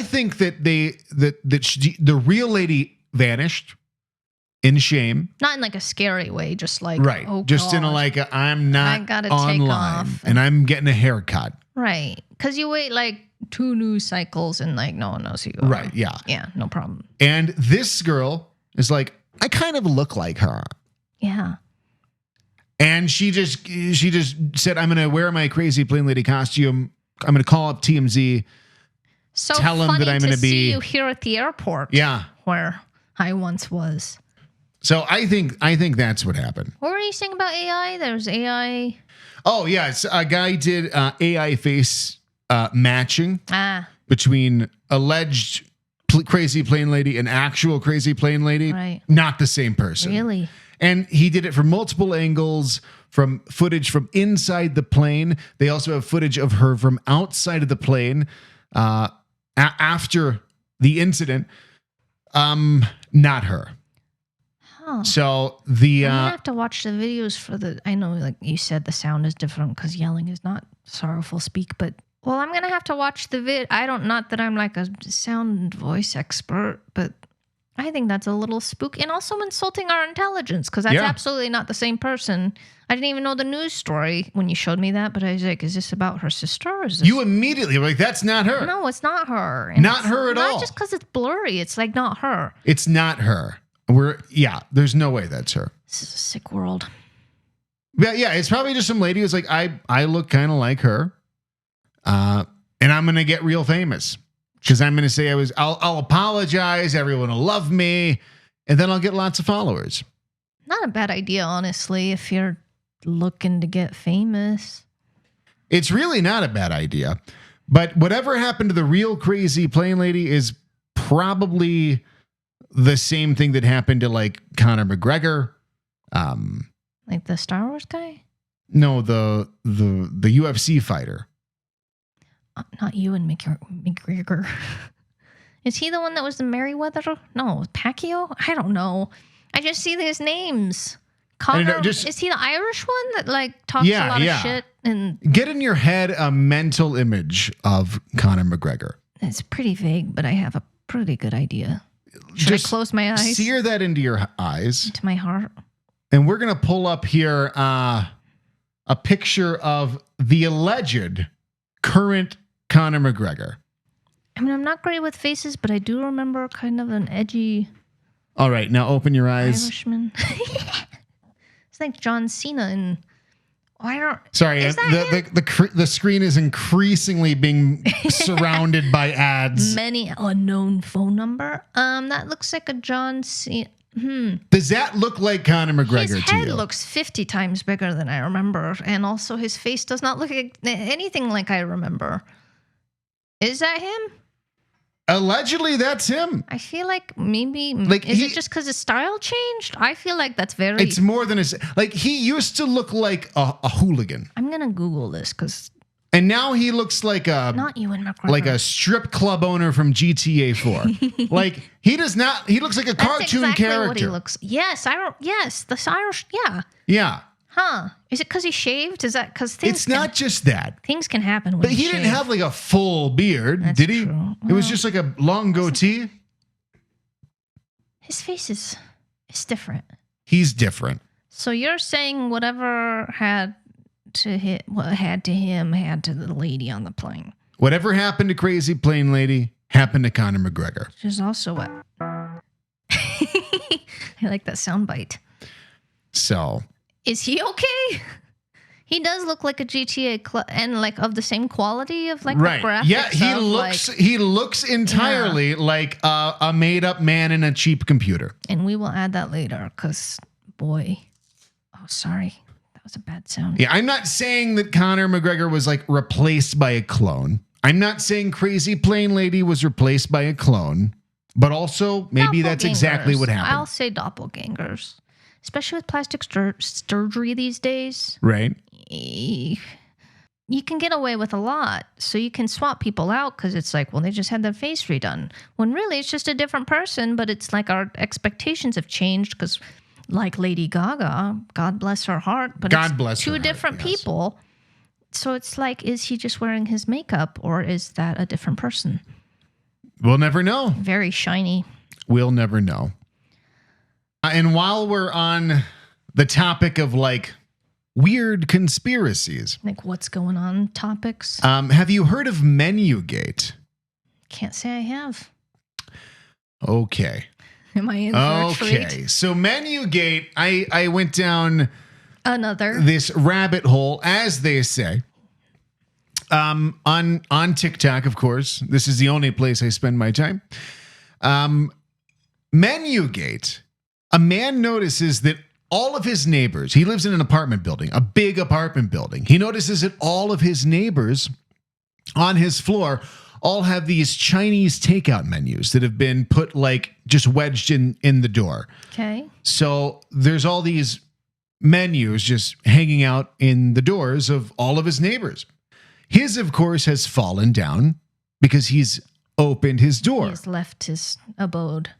think that the real lady vanished in shame. Not in like a scary way, just like, Right. oh, just in a God. like, I'm not I gotta take online off. and I'm getting a haircut. Right. Because you wait like 2 news cycles and like no one knows who you are. Right. Yeah. Yeah, no problem. And this girl is like, I kind of look like her. Yeah. And she just said, I'm going to wear my crazy plain lady costume. I'm going to call up TMZ. So Tell 'em funny that I'm to gonna see be- you here at the airport. Yeah. Where I once was. So I think that's what happened. What were you saying about AI? There's AI. Oh, yeah. It's, a guy did AI face matching between alleged crazy plain lady and actual crazy plain lady. Right. Not the same person. Really? And he did it from multiple angles, from footage from inside the plane. They also have footage of her from outside of the plane after the incident. Not her. Huh. So the I'm gonna have to watch the videos for the. I know, like you said, the sound is different because yelling is not sorrowful speak. But well, I'm gonna have to watch the vid. Not that I'm like a sound and voice expert, but I think that's a little spooky and also insulting our intelligence because that's absolutely not the same person. I didn't even know the news story when you showed me that, but I was like, is this about her sister? Or is this... You immediately were like, that's not her. No, it's not her. And Not her at all. Not just because it's blurry. It's like not her. It's not her. There's no way that's her. This is a sick world. Yeah, it's probably just some lady who's like, I look kind of like her. And I'm going to get real famous. Because I'm going to say I'll apologize. Everyone will love me. And then I'll get lots of followers. Not a bad idea, honestly, if you're looking to get famous. It's really not a bad idea. But whatever happened to the real crazy plain lady is probably the same thing that happened to like Conor McGregor. Like the Star Wars guy? No, the UFC fighter. Not Ewan McGregor. Is he the one that was the Merriweather? No, Pacquiao? I don't know. I just see these names. Conor, is he the Irish one that like talks a lot of shit? And get in your head a mental image of Conor McGregor. It's pretty vague, but I have a pretty good idea. Should I close my eyes? Sear that into your eyes. Into my heart. And we're going to pull up here a picture of the alleged current Conor McGregor. I mean, I'm not great with faces, but I do remember kind of an edgy... All right, now open your eyes. Irishman. It's like John Cena and... I don't... Sorry, the screen is increasingly being surrounded by ads. Many unknown phone number. That looks like a John Cena... Does that look like Conor McGregor to you? His head looks 50 times bigger than I remember, and also his face does not look like anything like I remember. Is that him? Allegedly, that's him. I feel like maybe... is it just because his style changed? I feel like that's very... It's more than his... Like, he used to look like a hooligan. I'm going to Google this because... And now he looks like a... Not Ewan McGregor. Like a strip club owner from GTA 4. Like, he does not... He looks like a cartoon exactly character. What he looks... Yes, the Irish... Yeah. Yeah. Huh. Is it because he shaved? Is that because things... It's not just that. Things can happen when But he didn't have like a full beard, did he? True. It was just like a long goatee. His face is different. He's different. So you're saying whatever had to the lady on the plane. Whatever happened to Crazy Plain Lady happened to Conor McGregor. Which is also what... I like that soundbite. So... Is he okay? He does look like a GTA and like of the same quality of like the graphics. Yeah, he looks entirely like a made up man in a cheap computer. And we will add that later because boy, oh sorry, that was a bad sound. Yeah, I'm not saying that Conor McGregor was like replaced by a clone. I'm not saying Crazy Plain Lady was replaced by a clone, but also maybe that's exactly what happened. I'll say doppelgangers. Especially with plastic surgery these days. Right. You can get away with a lot. So you can swap people out because it's like, well, they just had their face redone. When really it's just a different person, but it's like our expectations have changed because like Lady Gaga, God bless her heart, but God it's bless her two heart, different yes. people. So it's like, is he just wearing his makeup or is that a different person? We'll never know. Very shiny. We'll never know. And while we're on the topic of like weird conspiracies, Like what's going on topics. have you heard of Menugate? Can't say I have. Okay. Am I in for a treat? Okay. So Menugate, I went down Another. this rabbit hole, as they say. On TikTok, of course. This is the only place I spend my time. Menugate. A man notices that all of his neighbors, he lives in an apartment building, a big apartment building. He notices that all of his neighbors on his floor all have these Chinese takeout menus that have been put like just wedged in the door. Okay. So there's all these menus just hanging out in the doors of all of his neighbors. His, of course, has fallen down because he's opened his door. He's left his abode.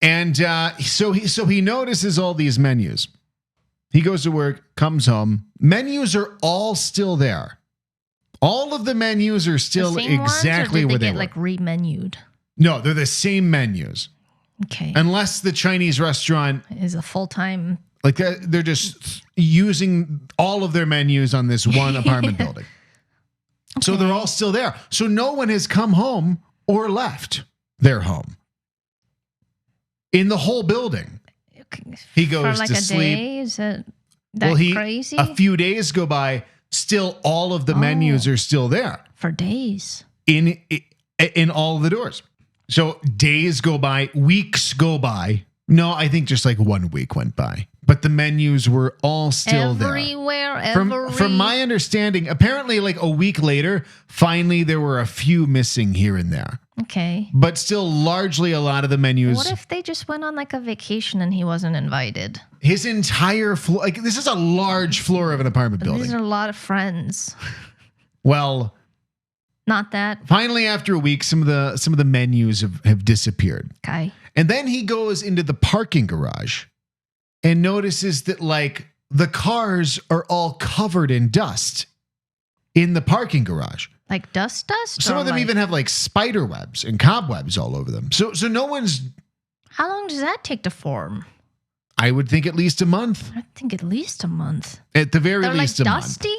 And so he notices all these menus. He goes to work, comes home. Menus are all still there. All of the menus are still The same exactly ones, or where did they they get were. like remenued? No, they're the same menus. Okay. Unless the Chinese restaurant, Is a full-time. like they're just using all of their menus on this one apartment building. So they're all still there. So no one has come home or left their home. In the whole building. He goes for like to a sleep. day? Is it that crazy? A few days go by, still all of the menus are still there For days. in all of the doors. So days go by, weeks go by. No, I think just like 1 week went by, but the menus were all still Everywhere, there. From my understanding, apparently like a week later, finally there were a few missing here and there. Okay. But still largely a lot of the menus. What if they just went on like a vacation and he wasn't invited? His entire floor, like this is a large floor of an apartment building. These are a lot of friends. Well, Not that. finally after a week, some of the menus have disappeared. Okay. And then he goes into the parking garage and notices that like the cars are all covered in dust in the parking garage. Like dust? Some Or of them like- even have like spider webs and cobwebs all over them. So no one's, How long does that take to form? I would think at least a month. I think at least a month. At the very They're like least a month. dusty?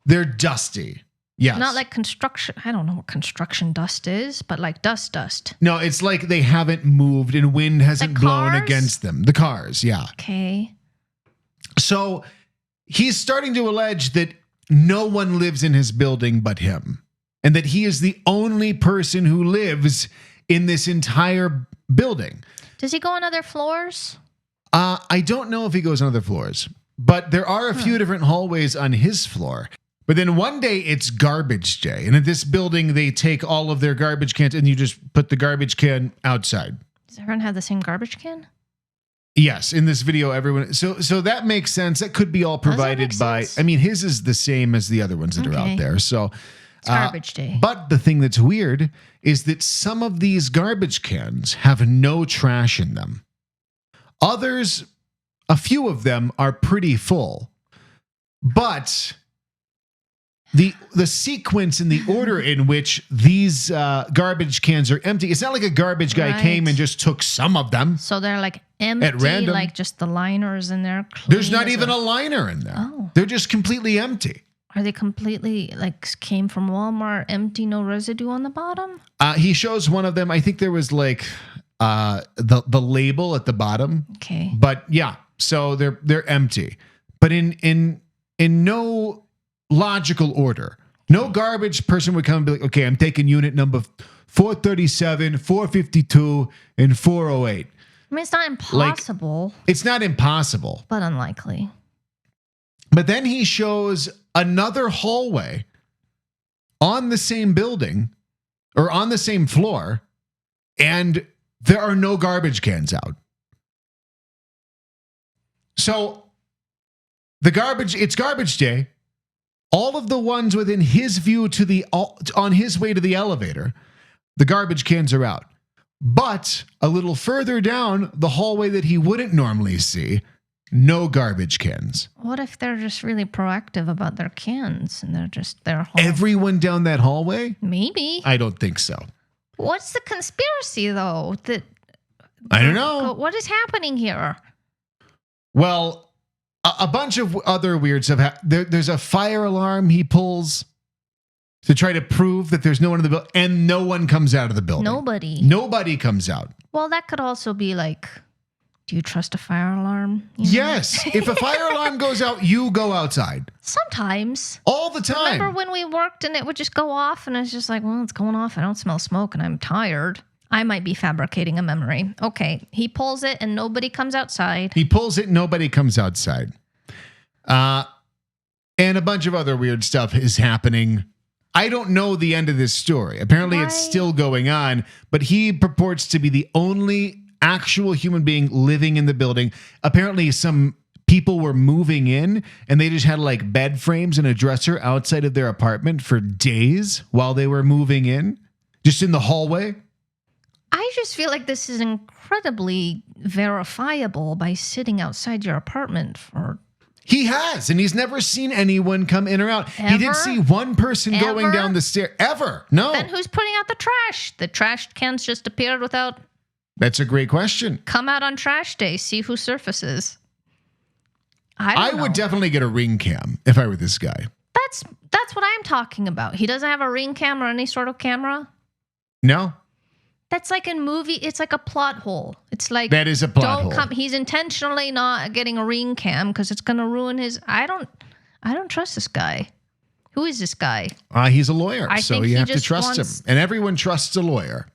They're dusty. Yes. Not like construction. I don't know what construction dust is, but like dust. No, it's like they haven't moved and wind hasn't blown cars? against them. The cars, yeah. Okay. So he's starting to allege that no one lives in his building but him, and that he is the only person who lives in this entire building. Does he go on other floors? I don't know if he goes on other floors, but there are a few different hallways on his floor. But then one day it's garbage day. And at this building, they take all of their garbage cans and you just put the garbage can outside. Does everyone have the same garbage can? Yes, in this video, everyone. So that makes sense. That could be all provided make by. sense? I mean, his is the same as the other ones that are Okay. out there. So It's garbage day. But the thing that's weird is that some of these garbage cans have no trash in them. Others, a few of them are pretty full. But the sequence and the order in which these garbage cans are empty, it's not like a garbage guy Right. came and just took some of them. So they're like empty, random. like just the liners in there. There's clean not as even a liner in there. Oh. They're just completely empty. Are they completely like came from Walmart, empty, no residue on the bottom? He shows one of them. I think there was like the label at the bottom. Okay. But yeah, so they're empty. But in no logical order. No garbage person would come and be like, okay, I'm taking unit number 437, 452, and 408. I mean, it's not impossible, It's not impossible. but unlikely. But then he shows another hallway on the same building or on the same floor, and there are no garbage cans out. So it's garbage day. All of the ones within his view on his way to the elevator, the garbage cans are out. But a little further down the hallway that he wouldn't normally see, no garbage cans. What if they're just really proactive about their cans and they're home? Everyone down that hallway? Maybe. I don't think so. What's the conspiracy, though? I don't know. What is happening here? Well, a bunch of other weird stuff. There's a fire alarm he pulls to try to prove that there's no one in the building, and no one comes out of the building. Nobody comes out. Well, that could also be like, do you trust a fire alarm? Yes. If a fire alarm goes out, you go outside. Sometimes. All the time. Remember when we worked and it would just go off and it's just like, well, it's going off. I don't smell smoke and I'm tired. I might be fabricating a memory. Okay. He pulls it and nobody comes outside. And a bunch of other weird stuff is happening. I don't know the end of this story. Apparently it's still going on, but he purports to be the only actual human being living in the building. Apparently some people were moving in and they just had like bed frames and a dresser outside of their apartment for days while they were moving in, just in the hallway. I just feel like this is incredibly verifiable by sitting outside your apartment for... He has, and he's never seen anyone come in or out. He didn't see one person going down the stair ever. No. Then who's putting out the trash? The trash cans just appeared without... That's a great question. Come out on trash day, see who surfaces. I would definitely get a ring cam if I were this guy. That's what I'm talking about. He doesn't have a ring cam or any sort of camera? No. That's like in movie, it's like a plot hole. It's like... That is a plot hole. He's intentionally not getting a ring cam because it's going to ruin his... I don't trust this guy. Who is this guy? He's a lawyer, so you have to trust him. And everyone trusts a lawyer.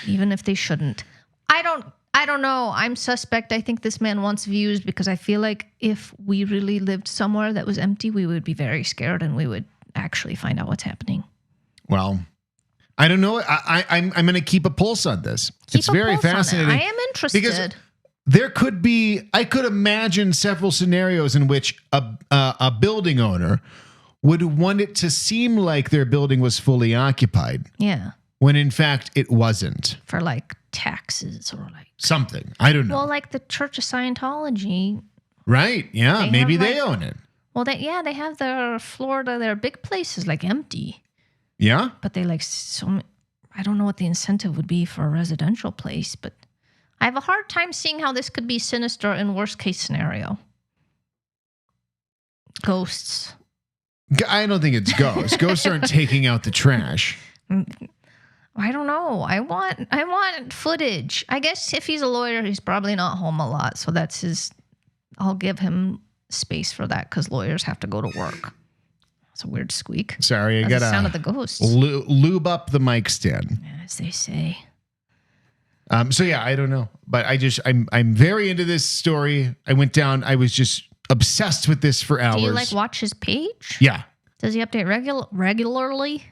Even if they shouldn't. I don't know. I'm suspect. I think this man wants views because I feel like if we really lived somewhere that was empty, we would be very scared and we would actually find out what's happening. Well... I don't know. I'm going to keep a pulse on this. It's very fascinating. I am interested. Because there could be, I could imagine several scenarios in which a building owner would want it to seem like their building was fully occupied. Yeah. When in fact it wasn't. For like taxes or like. Something. I don't know. Well, like the Church of Scientology. Right. Yeah. Maybe they own it. Well, they have their big places like empty. Yeah. But they I don't know what the incentive would be for a residential place, but I have a hard time seeing how this could be sinister in worst case scenario. Ghosts. I don't think it's ghosts. Ghosts aren't taking out the trash. I don't know. I want footage. I guess if he's a lawyer, he's probably not home a lot. So I'll give him space for that because lawyers have to go to work. It's a weird squeak. Sorry, I got to sound of the ghosts. Lube up the mic stand. As they say. So yeah, I don't know, but I'm very into this story. I went down. I was just obsessed with this for hours. Do you like watch his page? Yeah. Does he update regularly?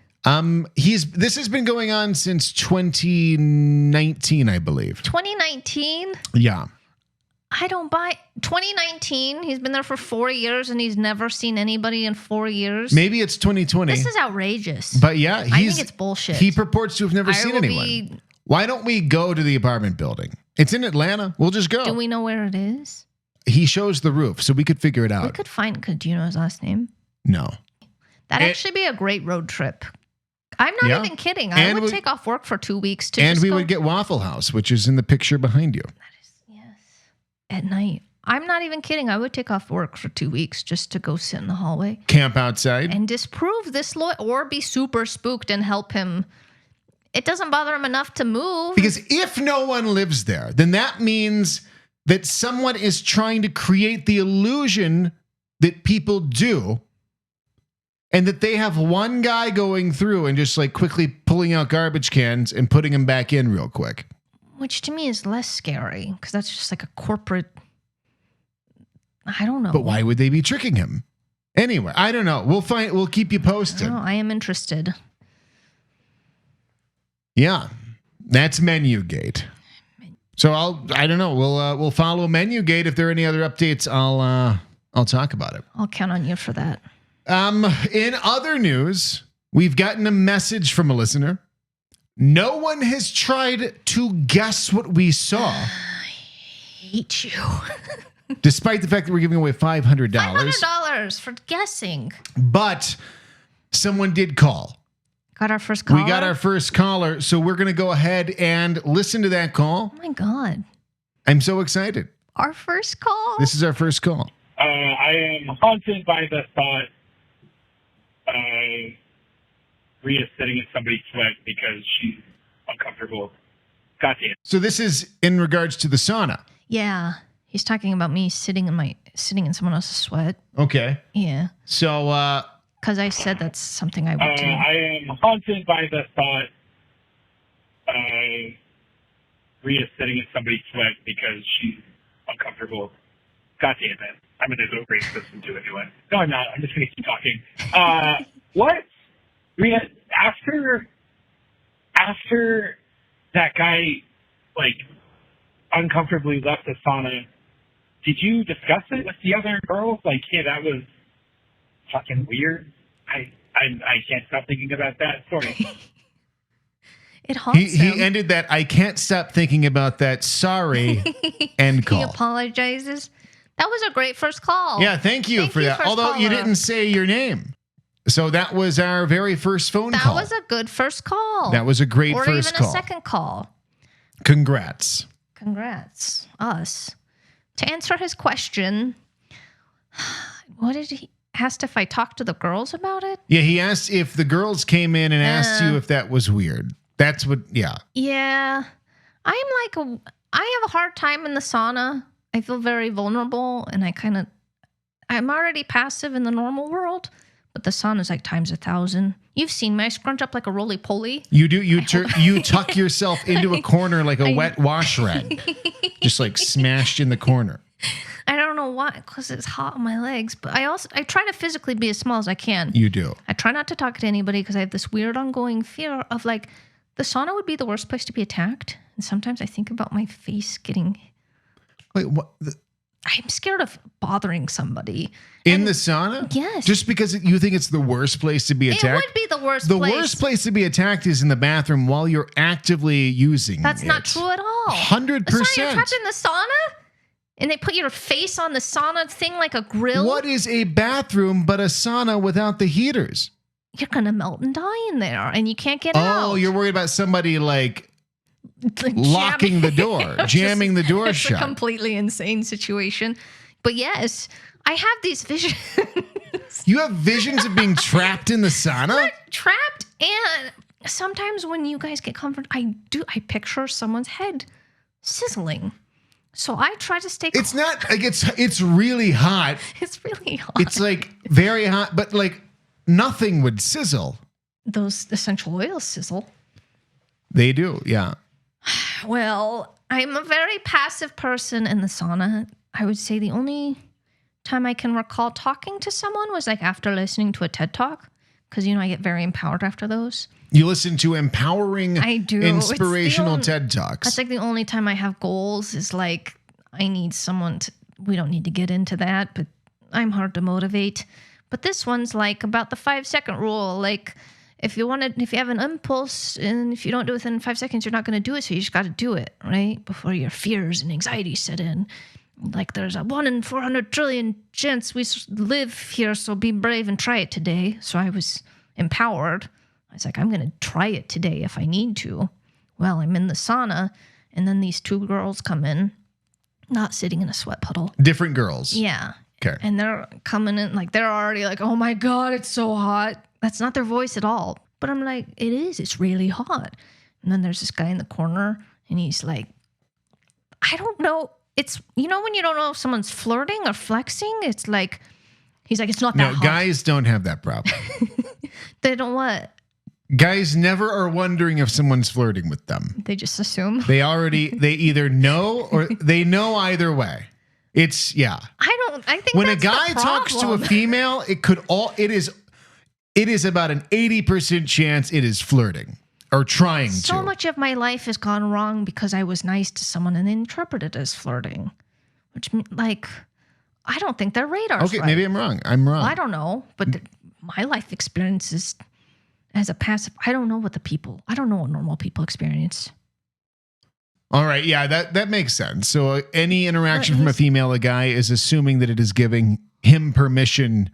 This has been going on since 2019, I believe. 2019? Yeah. I don't buy 2019. He's been there for 4 years and he's never seen anybody in 4 years. Maybe it's 2020. This is outrageous. But yeah, I think it's bullshit. He purports to have never seen anyone. Why don't we go to the apartment building? It's in Atlanta. We'll just go. Do we know where it is? He shows the roof, so we could figure it out. We could find. Do you know his last name? No. That'd actually be a great road trip. I'm not even kidding. I would take off work for 2 weeks to. And we would get Waffle House, which is in the picture behind you. At night. I'm not even kidding. I would take off work for 2 weeks just to go sit in the hallway. Camp outside. And disprove this lawyer or be super spooked and help him. It doesn't bother him enough to move. Because if no one lives there, then that means that someone is trying to create the illusion that people do and that they have one guy going through and just like quickly pulling out garbage cans and putting them back in real quick. Which to me is less scary because that's just like a corporate. I don't know. But why would they be tricking him? Anyway, I don't know. We'll keep you posted. I am interested. Yeah, that's Menugate. So I don't know. We'll follow Menugate. If there are any other updates, I'll talk about it. I'll count on you for that. In other news, we've gotten a message from a listener No one has tried to guess what we saw, Hate you. despite the fact that we're giving away $500. $500 for guessing. But someone did call. Got our first call. We got our first caller, so we're going to go ahead and listen to that call. Oh my God. I'm so excited. Our first call? This is our first call. I am haunted by the thought of Rita sitting in somebody's sweat because she's uncomfortable. God damn. So this is in regards to the sauna. Yeah. He's talking about me sitting in someone else's sweat. Okay. Yeah. So, because I said that's something I would do. I am haunted by the thought of Rita sitting in somebody's sweat because she's uncomfortable. God damn it. I'm going to go racist and do it anyway. No, I'm not. I'm just going to keep talking. What? Rita, after that guy, like, uncomfortably left the sauna, did you discuss it with the other girls? Like, yeah, that was fucking weird. I can't stop thinking about that. Sorry. It haunts him. He ended that, I can't stop thinking about that, sorry, end call. He apologizes. That was a great first call. Yeah, thank you for that. Although you didn't say your name. So that was our very first phone call. That was a good first call. That was a great first call. Or even a second call. Congrats. Congrats. Us. To answer his question, what did he asked if I talked to the girls about it? Yeah, he asked if the girls came in and asked you if that was weird. That's what, yeah. Yeah. I have a hard time in the sauna. I feel very vulnerable, and I'm already passive in the normal world, but the sauna is like times 1,000. You've seen me. I scrunch up like a roly-poly. You do. You tuck yourself into a corner like a wet wash rag, just like smashed in the corner. I don't know why, because it's hot on my legs, but I try to physically be as small as I can. You do. I try not to talk to anybody because I have this weird ongoing fear of like, the sauna would be the worst place to be attacked. And sometimes I think about my face getting... Wait, what? I'm scared of bothering somebody. In the sauna? Yes. Just because you think it's the worst place to be attacked? It would be the worst place. The worst place to be attacked is in the bathroom while you're actively using That's it. not true at all. 100%. Sorry, you're trapped in the sauna? And they put your face on the sauna thing like a grill? What is a bathroom but a sauna without the heaters? You're going to melt and die in there, and you can't get out. Oh, you're worried about somebody like locking the door, jamming the door shut. It's a completely insane situation. But yes, I have these visions. You have visions of being trapped in the sauna? Not trapped, and sometimes when you guys get comfort, I picture someone's head sizzling. So I try to stay. It's not like it's really hot. It's really hot. It's like very hot, but like nothing would sizzle. Those essential oils sizzle. They do, yeah. Well, I'm a very passive person in the sauna. I would say the only time I can recall talking to someone was like after listening to a TED Talk, because I get very empowered after those. You listen to empowering, I do. Inspirational TED Talks. That's like the only time I have goals is like I need someone to. We don't need to get into that, but I'm hard to motivate. But this one's like about the 5-second rule. Like if you have an impulse and if you don't do it within 5 seconds, you're not going to do it. So you just got to do it right before your fears and anxiety set in. Like there's a 1 in 400 trillion chance we live here, so be brave and try it today. So I was empowered. I was like, I'm going to try it today if I need to. Well, I'm in the sauna, and then these 2 girls come in, not sitting in a sweat puddle. Different girls. Yeah. Okay. And they're coming in, like they're already like, oh my God, it's so hot. That's not their voice at all. But I'm like, it is. It's really hot. And then there's this guy in the corner, and he's like, I don't know. It's, when you don't know if someone's flirting or flexing, it's like, he's like, it's not that hot. No, guys don't have that problem. They don't what? Guys never are wondering if someone's flirting with them. They just assume. They either know or they know either way. It's, yeah. I think when that's a guy talks to a female, it is about an 80% chance it is flirting or trying to. So much of my life has gone wrong because I was nice to someone and they interpreted it as flirting, which like, I don't think their radar's okay, right. maybe I'm wrong. I'm wrong. Well, I don't know, but my life experiences as a passive. I don't know what normal people experience. All right. Yeah, that makes sense. So any interaction from a female, a guy is assuming that it is giving him permission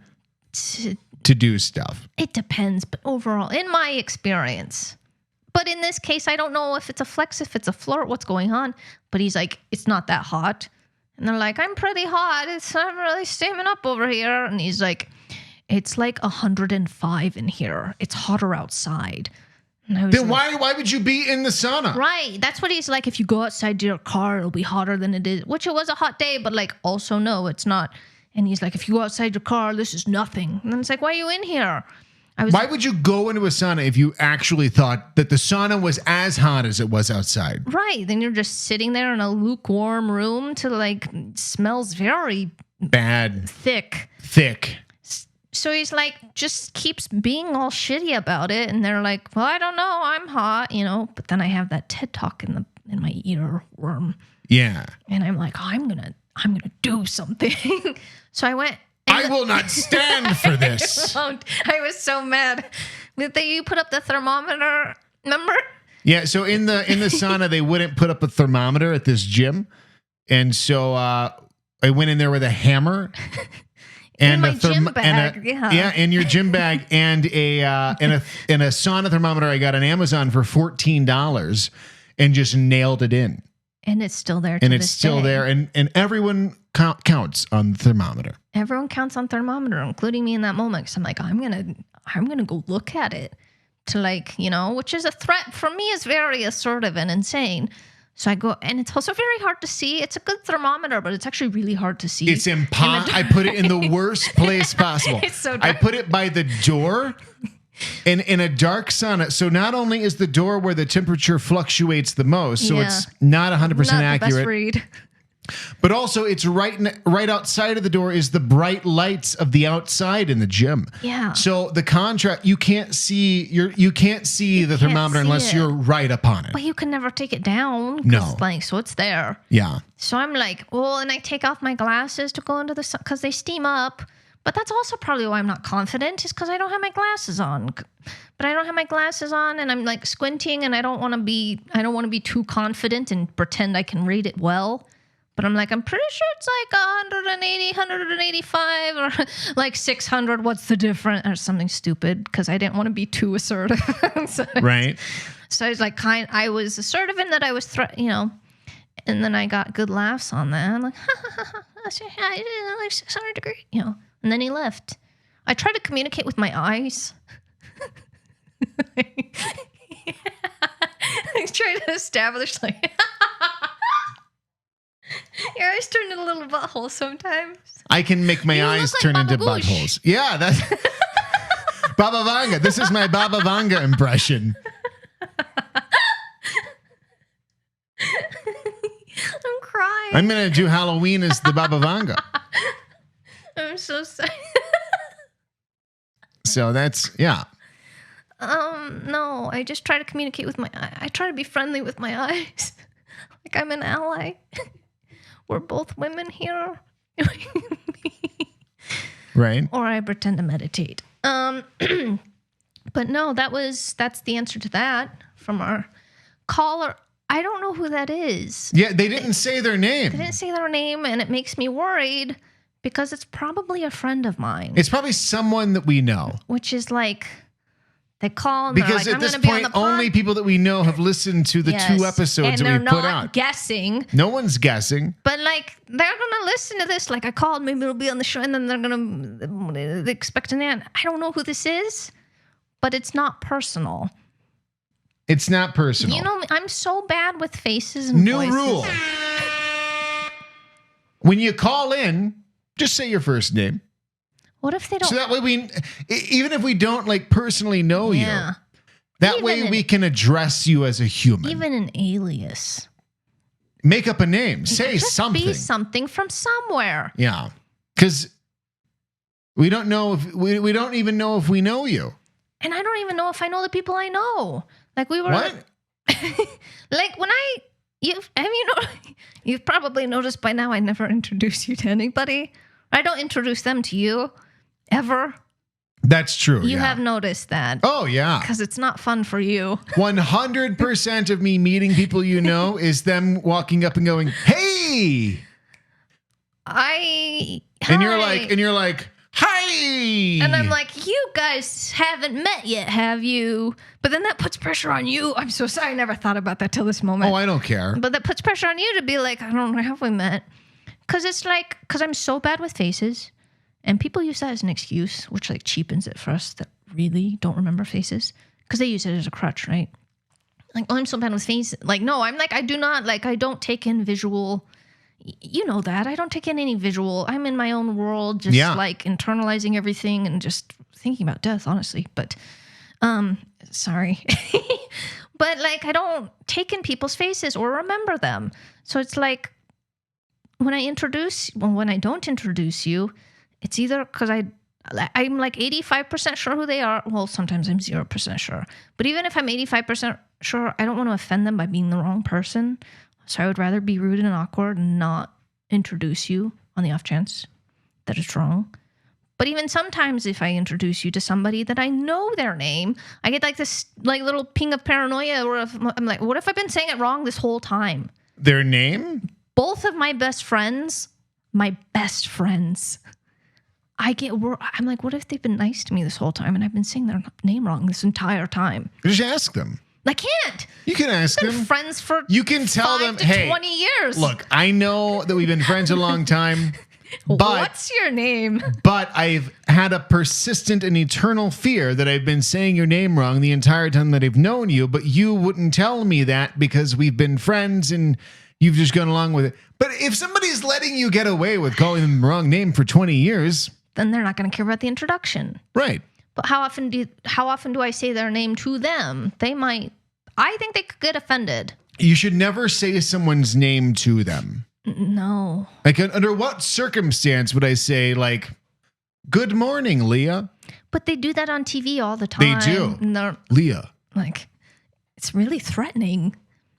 to do stuff. It depends, but overall, in my experience. But in this case, I don't know if it's a flex, if it's a flirt, what's going on. But he's like, it's not that hot. And they're like, I'm pretty hot. I'm really steaming up over here. And he's like, it's like 105 in here. It's hotter outside. And I was then why would you be in the sauna? Right. That's what he's like. If you go outside to your car, it'll be hotter than it is. Which it was a hot day, but like also no, it's not. And he's like, if you go outside your car, this is nothing. And then it's like, why are you in here? Why would you go into a sauna if you actually thought that the sauna was as hot as it was outside? Right. Then you're just sitting there in a lukewarm room to like, smells very bad. Thick. So he's like, just keeps being all shitty about it. And they're like, well, I don't know. I'm hot, But then I have that TED talk in my earworm. Yeah. And I'm like, oh, I'm gonna do something. So I went. I will not stand for this. I was so mad. You put up the thermometer, remember? Yeah. So in the sauna, they wouldn't put up a thermometer at this gym, and so I went in there with a hammer. And in my gym bag, in your gym bag, and a sauna thermometer I got on Amazon for $14, and just nailed it in. And it's still there. And it's still there, and everyone counts on the thermometer. Everyone counts on thermometer, including me in that moment. Because I'm like, I'm gonna go look at it, which is a threat for me. Is very assertive and insane. So I go, and it's also very hard to see. It's a good thermometer, but it's actually really hard to see. It's I put it in the worst place possible. It's so dark. I put it by the door in a dark sauna. So not only is the door where the temperature fluctuates the most, so it's not 100% accurate. The best read. But also, it's right outside of the door is the bright lights of the outside in the gym. Yeah. So the contrast, you can't see the thermometer unless you're right upon it. But you can never take it down. No. So it's there. Yeah. So I'm like, well, and I take off my glasses to go into the sun because they steam up. But that's also probably why I'm not confident, is because I don't have my glasses on. But I don't have my glasses on, and I'm like squinting, and I don't want to be too confident and pretend I can read it well. But I'm like, I'm pretty sure it's like 180, 185, or like 600. What's the difference? Or something stupid, because I didn't want to be too assertive. Right. So I was like, I was assertive in that I was, and then I got good laughs on that. I'm like, like 600 degrees, And then he left. I tried to communicate with my eyes. I tried to establish like. Your eyes turn into little buttholes sometimes. I can make my eyes turn into buttholes. Yeah, that's Babavanga. This is my Babavanga impression. I'm crying. I'm going to do Halloween as the Babavanga. I'm so sorry. So that's, yeah. No, I just try to communicate with my eye. I try to be friendly with my eyes. Like I'm an ally. We're both women here. Right. Or I pretend to meditate. But no, that's the answer to that from our caller. I don't know who that is. Yeah, they didn't say their name. They didn't say their name, and it makes me worried because it's probably a friend of mine. It's probably someone that we know. Which is like, they call and because like, at this point, only people that we know have listened to the 2 episodes that we put out. Guessing. No one's guessing. But like, they're gonna listen to this. Like I called, maybe it'll be on the show, and then they're gonna expect an answer. I don't know who this is, but it's not personal. It's not personal. You know, I'm so bad with faces and New voices. rule. When you call in, just say your first name. What if they don't? So that way even if we don't like personally know you, that way we can address you as a human. Even an alias. Make up a name. Say just something. Be something from somewhere. Yeah. Because we don't know if we don't even know if we know you. And I don't even know if I know the people I know. Like we were. What? Like when you've probably noticed by now I never introduce you to anybody. I don't introduce them to you. Ever. That's true. You yeah. have noticed that. Oh, yeah. Because it's not fun for you. 100% of me meeting people is them walking up and going, hey. Hi. And you're like, hi. And I'm like, you guys haven't met yet, have you? But then that puts pressure on you. I'm so sorry. I never thought about that till this moment. Oh, I don't care. But that puts pressure on you to be like, I don't know, have we met? Because it's like, because I'm so bad with faces. And people use that as an excuse, which like cheapens it for us that really don't remember faces. Because they use it as a crutch, right? Like, oh, I'm so bad with faces. Like, no, I'm like, I do not, like, I don't take in visual. You know that. I don't take in any visual. I'm in my own world, just like internalizing everything and just thinking about death, honestly. But, sorry. But like, I don't take in people's faces or remember them. So it's like, when I don't introduce you, it's either because I'm like 85% sure who they are. Well, sometimes I'm 0% sure. But even if I'm 85% sure, I don't want to offend them by being the wrong person. So I would rather be rude and awkward and not introduce you on the off chance that it's wrong. But even sometimes if I introduce you to somebody that I know their name, I get like this like little ping of paranoia where I'm like, what if I've been saying it wrong this whole time? Their name? Both of my best friends, I'm like, what if they've been nice to me this whole time and I've been saying their name wrong this entire time? Just ask them. I can't. You can ask We've them. been friends for you can tell 5 them, to hey, 20 years. Look, I know that we've been friends a long time, but what's your name? But I've had a persistent and eternal fear that I've been saying your name wrong the entire time that I've known you, but you wouldn't tell me that because we've been friends and you've just gone along with it. But if somebody's letting you get away with calling them the wrong name for 20 years, then they're not going to care about the introduction. Right. But how often do I say their name to them? I think they could get offended. You should never say someone's name to them. No. Like, under what circumstance would I say, like, good morning, Leah? But they do that on TV all the time. They do. And they're Leah. like, it's really threatening.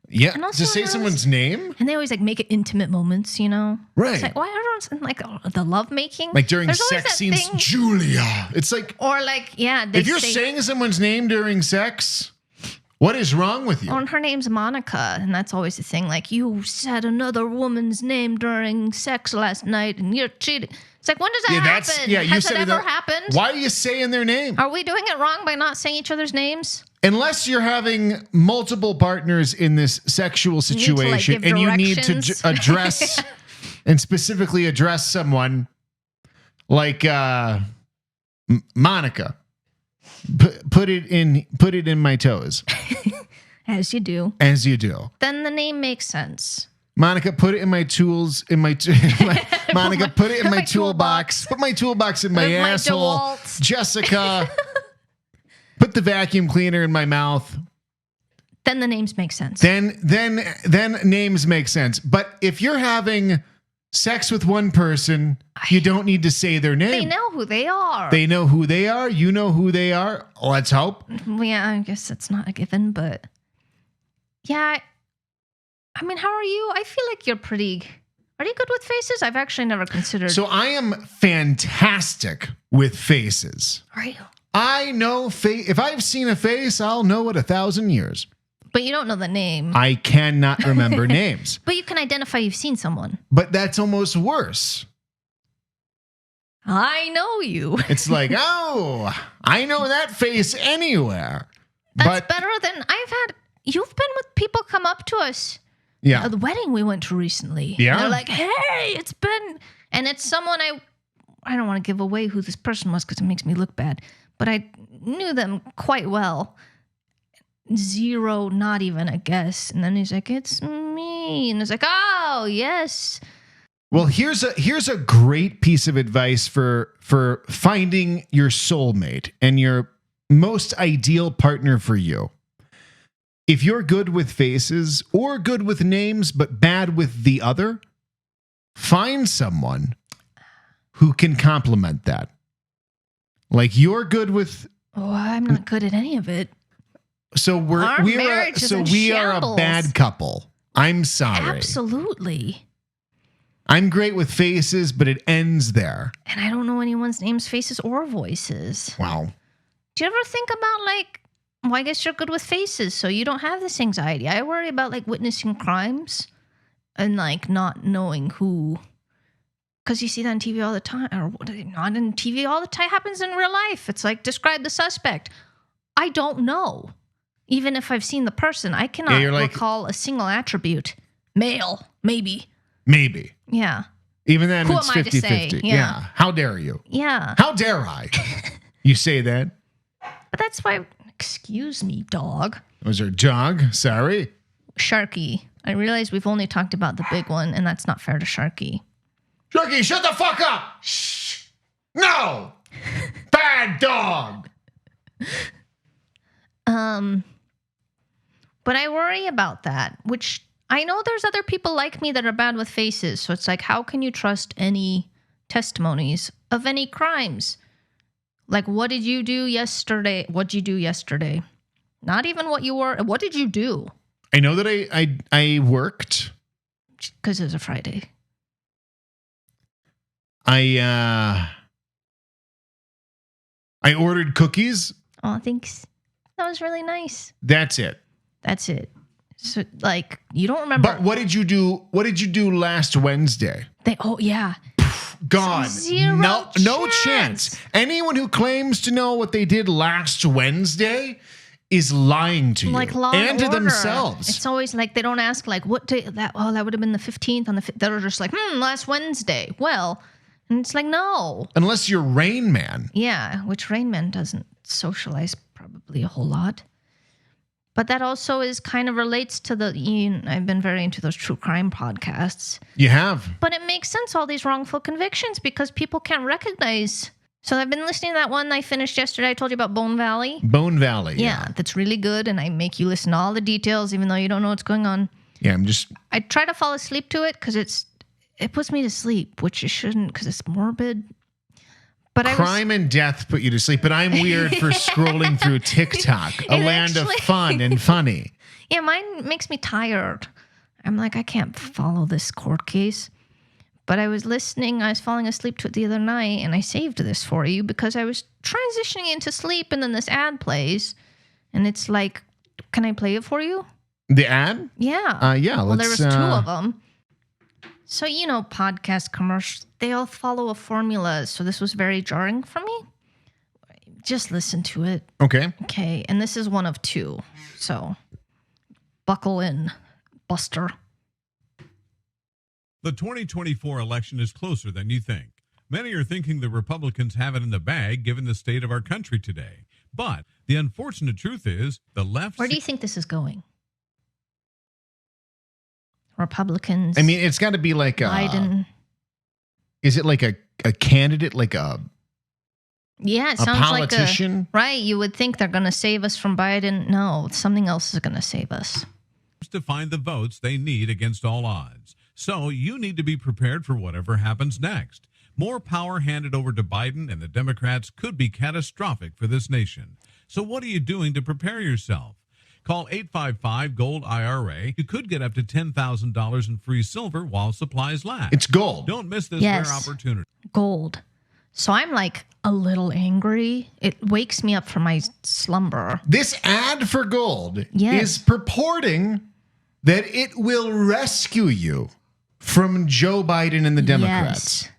Yeah, and also to say someone's name? And they always like make it intimate moments, you know? Right. It's like, why everyone's like the love making? Like during There's sex scenes, Julia. It's like, or like, yeah. If you're saying someone's name during sex, what is wrong with you? Oh, and her name's Monica, and that's always the thing. Like, you said another woman's name during sex last night, and you're cheating. It's like, when does that happen? Has it ever happened? Why are you saying their name? Are we doing it wrong by not saying each other's names? Unless you're having multiple partners in this sexual situation, and you need to address and specifically address someone like Monica. Put it in my toes. As you do. As you do. Then the name makes sense. Monica, put it in my tools. Monica, put it in my toolbox. Put my toolbox in my asshole. DeWalt. Jessica, put the vacuum cleaner in my mouth. Then the names make sense. Then names make sense. But if you're having sex with one person, you don't need to say their name. They know who they are. They know who they are. You know who they are. Let's hope. Well, yeah, I guess that's not a given, but yeah. I mean, how are you? I feel like are you good with faces? I've actually never considered. So I am fantastic with faces. Are you? I know if I've seen a face, I'll know it 1,000 years. But you don't know the name. I cannot remember names. But you can identify you've seen someone. But that's almost worse. I know you. It's like, oh, I know that face anywhere. That's better than you've been with people come up to us. Yeah. At the wedding we went to recently. Yeah. And they're like, hey, and it's someone I don't want to give away who this person was because it makes me look bad. But I knew them quite well. 0, not even a guess. And then he's like, it's me. And it's like, oh, yes. Well, here's a great piece of advice for finding your soulmate and your most ideal partner for you. If you're good with faces or good with names but bad with the other, find someone who can complement that. Like you're good with. Oh, I'm not good at any of it. So we are a bad couple. I'm sorry. Absolutely. I'm great with faces, but it ends there. And I don't know anyone's names, faces, or voices. Wow. Do you ever think about like, well, I guess you're good with faces, so you don't have this anxiety. I worry about like witnessing crimes and like not knowing who, because you see that on TV all the time, or not in TV all the time, happens in real life. It's like, describe the suspect. I don't know. Even if I've seen the person, I cannot recall a single attribute. Male, maybe. Maybe. Yeah. Even then, Who it's am I to 50-50. say? Yeah. How dare you? Yeah. How dare I? You say that? But that's why, excuse me, dog. Was there a dog? Sorry. Sharky. I realize we've only talked about the big one, and that's not fair to Sharky. Sharky, shut the fuck up! Shh! No! Bad dog! But I worry about that, which I know there's other people like me that are bad with faces. So it's like, how can you trust any testimonies of any crimes? Like, what did you do yesterday? What'd you do yesterday? Not even what you were. What did you do? I know that I worked. Because it was a Friday. I ordered cookies. Oh, thanks. That was really nice. That's it. That's it. So, like, you don't remember. But what did you do? What did you do last Wednesday? Yeah. Gone. Zero No chance. Anyone who claims to know what they did last Wednesday is lying to you. Like Law and to Order. themselves. It's always like they don't ask like what day that would have been the 15th on the they're just like, last Wednesday. Well, and it's like, no. Unless you're Rain Man. Yeah, which Rain Man doesn't socialize probably a whole lot. But that also is kind of relates to I've been very into those true crime podcasts. You have. But it makes sense, all these wrongful convictions, because people can't recognize. So I've been listening to that one I finished yesterday. I told you about Bone Valley. Bone Valley. Yeah, that's really good. And I make you listen to all the details, even though you don't know what's going on. Yeah, I try to fall asleep to it because it puts me to sleep, which it shouldn't because it's morbid. But crime and death put you to sleep, but I'm weird for scrolling through TikTok, a land of fun and funny. Yeah, mine makes me tired. I'm like, I can't follow this court case. But I was falling asleep to it the other night, and I saved this for you because I was transitioning into sleep, and then this ad plays, and it's like, can I play it for you? The ad? Yeah. Yeah. Well, there was two of them. So, podcast commercials, they all follow a formula. So this was very jarring for me. Just listen to it. Okay. Okay. And this is one of two. So buckle in, Buster. The 2024 election is closer than you think. Many are thinking the Republicans have it in the bag given the state of our country today. But the unfortunate truth is the left... Where do you think this is going? Republicans. I mean, it's got to be like Biden. Is it like a candidate, like a... Yeah, it a sounds politician? like right. You would think they're going to save us from Biden. No, something else is going to save us. To find the votes they need against all odds. So you need to be prepared for whatever happens next. More power handed over to Biden and the Democrats could be catastrophic for this nation. So what are you doing to prepare yourself? Call 855-GOLD-IRA. You could get up to $10,000 in free silver while supplies last. It's gold. Don't miss this Yes. rare opportunity. Gold. So I'm like a little angry. It wakes me up from my slumber. This ad for gold Yes. is purporting that it will rescue you from Joe Biden and the Democrats. Yes.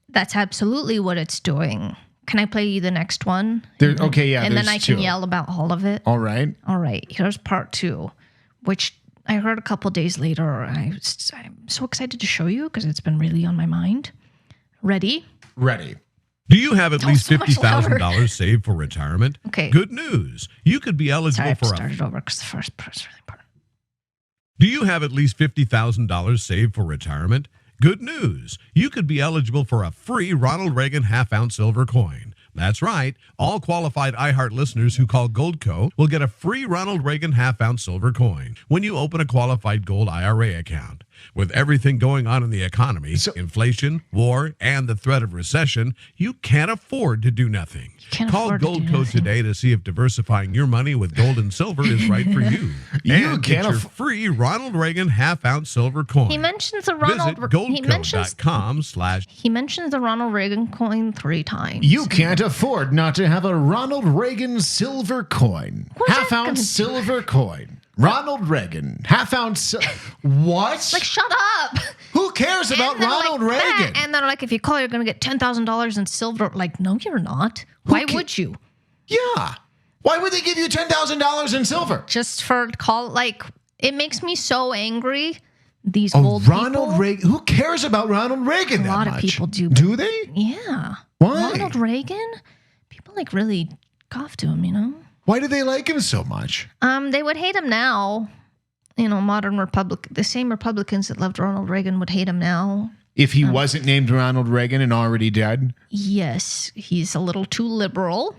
That's absolutely what it's doing. Can I play you the next one? Okay, yeah. And then I can two. yell about all of it. All right. All right. Here's part 2, which I heard a couple days later. I'm so excited to show you because it's been really on my mind. Ready? Ready. Do you have at least so much $50,000 saved for retirement? Okay. Good news. You could be eligible Sorry, I have to for start it over because the first part's really important. Do you have at least $50,000 saved for retirement? Good news. You could be eligible for a free Ronald Reagan half-ounce silver coin. That's right. All qualified iHeart listeners who call Goldco will get a free Ronald Reagan half-ounce silver coin when you open a qualified Gold IRA account. With everything going on in the economy, inflation, war, and the threat of recession, you can't afford to do nothing. Call Gold Code today to see if diversifying your money with gold and silver is right for you. And get your free Ronald Reagan half-ounce silver coin. He mentions the Ronald. Visit goldcode.com/. He mentions the Ronald Reagan coin 3 times. You can't afford not to have a Ronald Reagan silver coin. Half-ounce silver coin. Ronald Reagan, half-ounce. What? Like, shut up. Who cares about Ronald Reagan? And they're like, if you call, you're going to get $10,000 in silver. Like, no, you're not. Why would you? Yeah. Why would they give you $10,000 in silver? Just for call. Like, it makes me so angry. These old Ronald people. Reagan. Who cares about Ronald Reagan? A lot of people do. Do they? Yeah. Why? Ronald Reagan. People like really cough to him. You know. Why do they like him so much? They would hate him now. You know, modern the same Republicans that loved Ronald Reagan would hate him now. If he wasn't named Ronald Reagan and already dead? Yes, he's a little too liberal.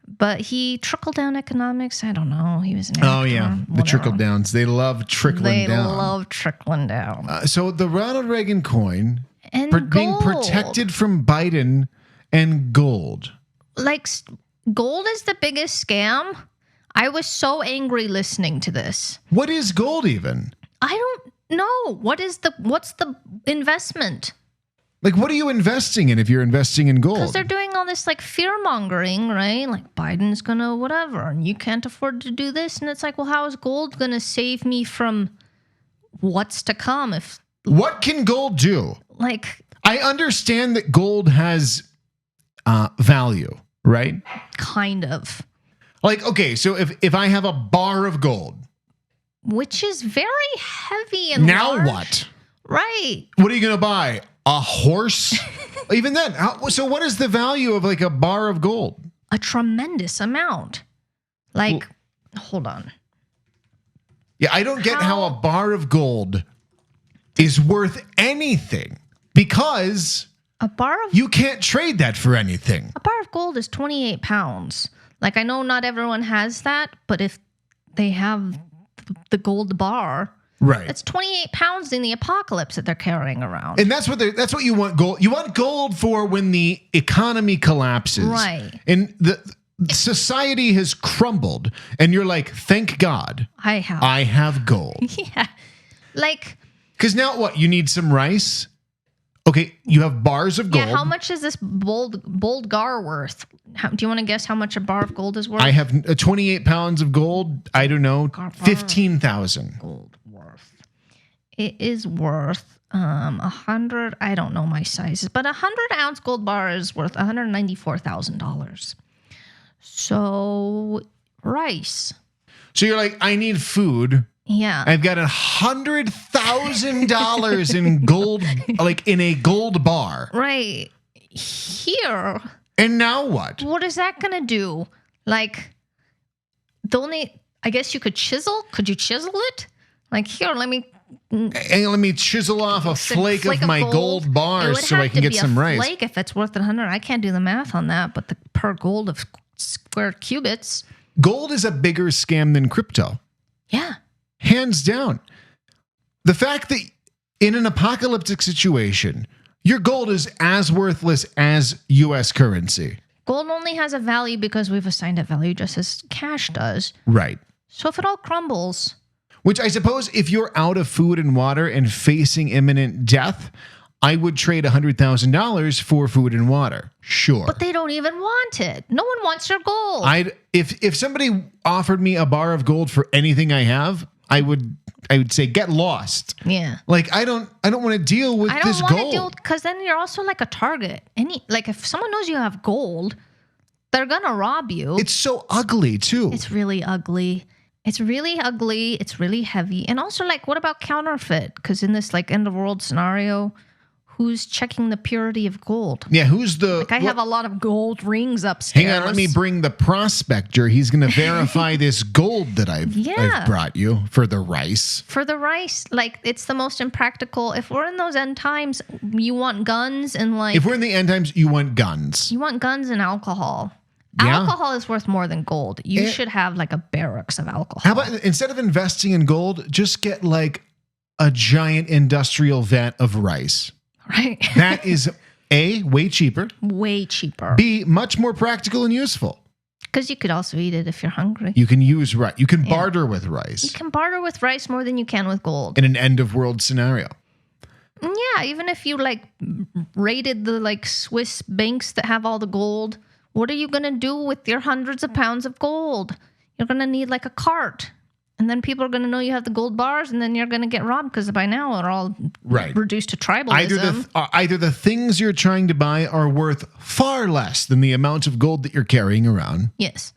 But he trickled down economics. I don't know. He was an actor. Oh, yeah. The trickle downs. They love trickling down. They love trickling down. So the Ronald Reagan coin and being protected from Biden and gold. Like, gold is the biggest scam. I was so angry listening to this. What is gold even? I don't know. What's the investment? Like, what are you investing in if you're investing in gold? Because they're doing all this like fear mongering, right? Like Biden's gonna whatever, and you can't afford to do this. And it's like, well, how is gold gonna save me from what's to come? What can gold do? Like, I understand that gold has value, right? Kind of. Like, okay, so if I have a bar of gold, which is very heavy and now large. What? Right. What are you gonna buy? A horse? Even then, so what is the value of like a bar of gold? A tremendous amount. Like, hold on. Yeah, I don't get how a bar of gold is worth anything because you can't trade that for anything. A bar of gold is 28 pounds. Like, I know not everyone has that, but if they have the gold bar, right, it's 28 pounds in the apocalypse that they're carrying around. And that's what you want gold. You want gold for when the economy collapses. Right. And the society has crumbled. And you're like, thank God. I have gold. Yeah. Like. Because now what? You need some rice? Okay, you have bars of gold. Yeah, how much is this bold gar worth? Do you want to guess how much a bar of gold is worth? I have 28 pounds of gold. I don't know, 15,000. Gold worth. It is worth 100. I don't know my sizes, but 100-ounce gold bar is worth $194,000. So rice. So you're like, I need food. Yeah. I've got $100,000 in gold, like in a gold bar. Right. Here. And now what? What is that going to do? Like, I guess you could chisel. Could you chisel it? Like, here, let me chisel off a flake of my gold bar so I can get some rice. Flake if it's worth 100. I can't do the math on that, but the per gold of square cubits. Gold is a bigger scam than crypto. Yeah. Hands down. The fact that in an apocalyptic situation, your gold is as worthless as U.S. currency. Gold only has a value because we've assigned a value just as cash does. Right. So if it all crumbles. Which I suppose if you're out of food and water and facing imminent death, I would trade $100,000 for food and water. Sure. But they don't even want it. No one wants your gold. If somebody offered me a bar of gold for anything I have, I would say get lost. Yeah. Like I don't want to deal with this gold. I don't want to deal because then you're also like a target. If someone knows you have gold, they're gonna rob you. It's so ugly too. It's really ugly. It's really ugly. It's really heavy. And also, like, what about counterfeit? Because in this like end of world scenario, who's checking the purity of gold? Yeah, who's the... Like, I have a lot of gold rings upstairs. Hang on, let me bring the prospector. He's going to verify this gold that I've brought you for the rice. For the rice. Like, it's the most impractical. If we're in those end times, you want guns and like... If we're in the end times, you want guns. You want guns and alcohol. Yeah. Alcohol is worth more than gold. You should have like a barracks of alcohol. How about instead of investing in gold, just get like a giant industrial vat of rice. Right. That is A, way cheaper. Way cheaper. B, much more practical and useful. Because you could also eat it if you're hungry. You can use rice. You can barter with rice. You can barter with rice more than you can with gold. In an end of world scenario. Yeah, even if you like raided the like Swiss banks that have all the gold, what are you going to do with your hundreds of pounds of gold? You're going to need like a cart. And then people are going to know you have the gold bars, and then you're going to get robbed because by now they're all reduced to tribalism. Either the things you're trying to buy are worth far less than the amount of gold that you're carrying around. Yes.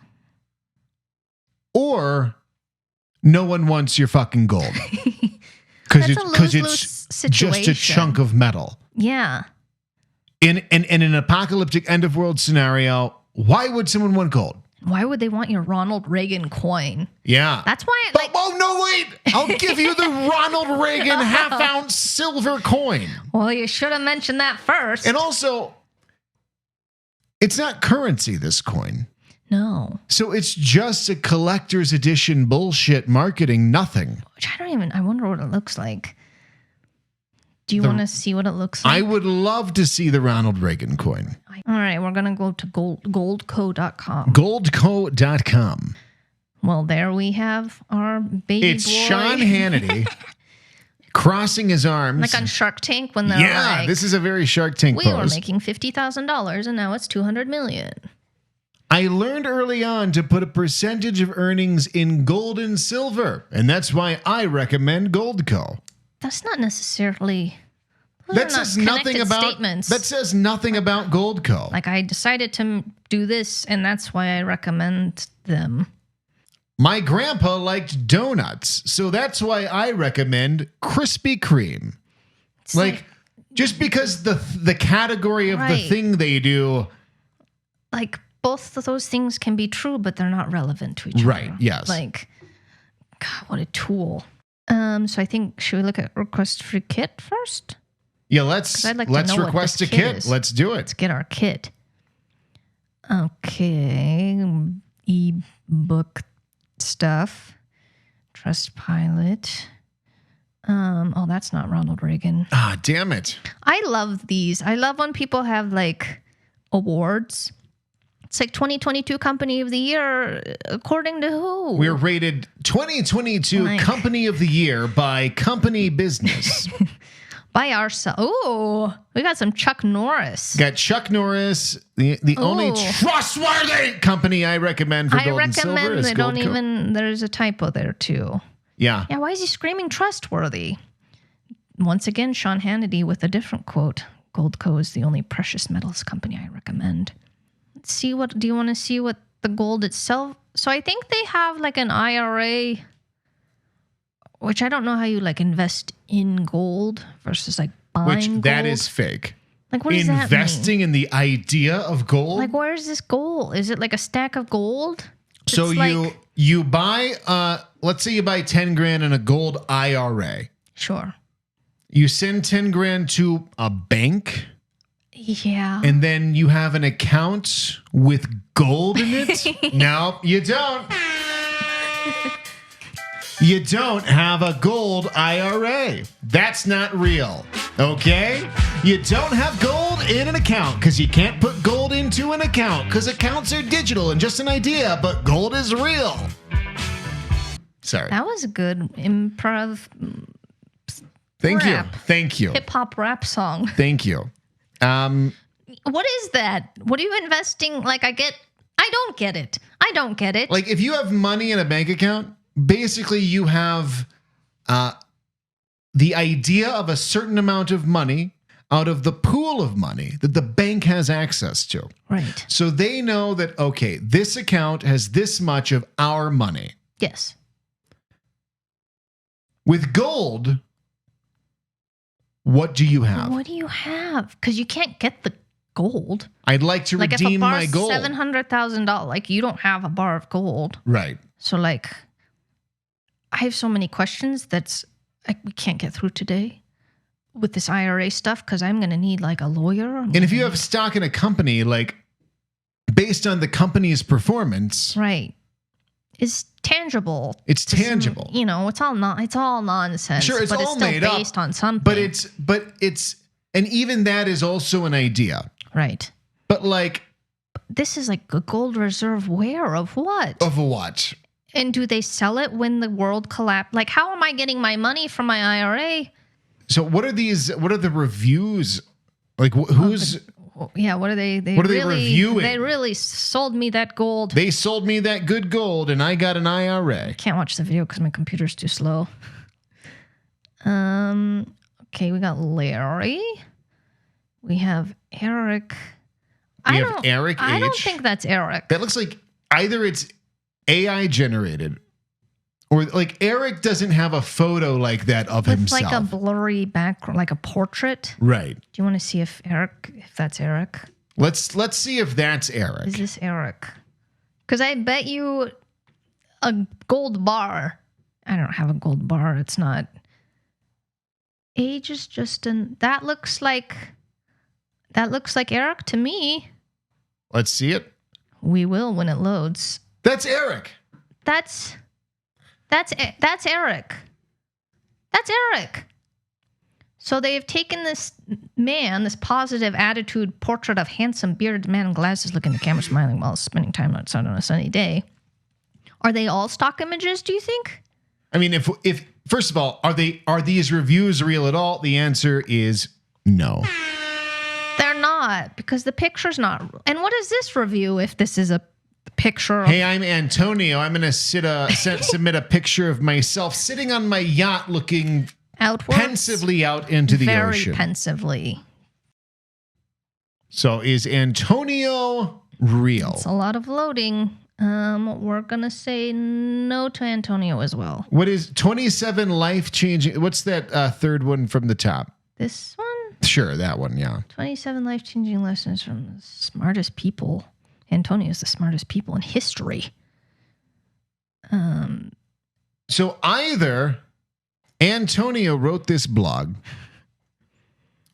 Or no one wants your fucking gold. Because it's just a chunk of metal. Yeah. In an apocalyptic end of world scenario, why would someone want gold? Why would they want your Ronald Reagan coin? Yeah. That's why no, wait. I'll give you the Ronald Reagan half-ounce silver coin. Well, you should have mentioned that first. And also, it's not currency, this coin. No. So it's just a collector's edition bullshit marketing nothing. Which I wonder what it looks like. Do you want to see what it looks like? I would love to see the Ronald Reagan coin. All right, we're going to go to goldco.com. Goldco.com. Well, there we have our baby It's boy. Sean Hannity crossing his arms. Like on Shark Tank when they're like, this is a very Shark Tank we pose. were making $50,000 and now it's $200 million. I learned early on to put a percentage of earnings in gold and silver, and that's why I recommend Goldco. That's not necessarily... That says nothing about statements. That says nothing about Goldco. Like I decided to do this, and that's why I recommend them. My grandpa liked donuts, so that's why I recommend Krispy Kreme. Like just because the category of the thing they do, like both of those things can be true, but they're not relevant to each other. Right? Yes. Like, God, what a tool. So I think should we look at request free kit first? Yeah, let's request a kit. Is. Let's do it. Let's get our kit. Okay. Ebook stuff. Trustpilot. Oh, that's not Ronald Reagan. Ah, damn it. I love these. I love when people have like awards. It's like 2022 Company of the Year, according to who? We're rated 2022 Company of the Year by Company Business. By ourselves. Oh, we got some Chuck Norris. Got Chuck Norris, the only trustworthy company I recommend for gold and silver is Goldco. There's a typo there too. Yeah. Yeah, why is he screaming trustworthy? Once again, Sean Hannity with a different quote. Goldco is the only precious metals company I recommend. Let's see do you want to see what the gold itself? So I think they have like an IRA, which I don't know how you like invest in gold versus like buying gold. That is fake. Like what does that mean? Investing in the idea of gold? Like where is this gold? Is it like a stack of gold? So you buy, let's say you buy 10 grand in a gold IRA. Sure. You send 10 grand to a bank. Yeah. And then you have an account with gold in it? No, you don't. You don't have a gold IRA. That's not real. Okay? You don't have gold in an account because you can't put gold into an account because accounts are digital and just an idea, but gold is real. Sorry. That was a good improv. Thank you. Hip hop rap song. Thank you. What is that? What are you investing? Like I don't get it. I don't get it. Like if you have money in a bank account, basically you have the idea of a certain amount of money out of the pool of money that the bank has access to. Right. So they know that, okay, this account has this much of our money. Yes. With gold, what do you have? What do you have? Because you can't get the gold. I'd like to redeem my gold. Like if a bar's $700,000, like you don't have a bar of gold. Right. So like, I have so many questions we can't get through today with this IRA stuff because I'm going to need like a lawyer. And if you have stock in a company, like based on the company's performance. Right. is tangible. It's tangible. You know, it's all nonsense. Sure, it's but all it's still made based up, on something. But it's, and even that is also an idea. Right. But like, this is like a gold reserve where of what? of what? And do they sell it when the world collapse? Like, how am I getting my money from my IRA? So what are these? What are the reviews? Like who's? Yeah, what are they? What are they reviewing? They really sold me that gold. They sold me that good gold, and I got an IRA. Can't watch the video because my computer's too slow. Okay, we got Larry. We have Eric. We have Eric I don't H. think that's Eric. That looks like either it's AI generated, or like Eric doesn't have a photo like that of With himself. like a blurry background, like a portrait. Right. Do you want to see if that's Eric? Let's see if that's Eric. Is this Eric? Because I bet you a gold bar. I don't have a gold bar. It's not. Age is just that looks like Eric to me. Let's see it. We will when it loads. That's Eric. That's Eric. That's Eric. So they have taken this man, this positive attitude portrait of handsome bearded man in glasses looking at the camera smiling while spending time outside on a sunny day. Are they all stock images, do you think? I mean, if first of all, are these reviews real at all? The answer is no. They're not, because the picture's not. And what is this review if this is a picture of... Hey, I'm Antonio. I'm going to submit a picture of myself sitting on my yacht looking outwards? pensively out into the ocean. Very pensively. So is Antonio real? It's a lot of loading. We're going to say no to Antonio as well. What is 27 life-changing? What's that third one from the top? This one? Sure, that one, yeah. 27 life-changing lessons from the smartest people. Antonio is the smartest people in history. So either Antonio wrote this blog,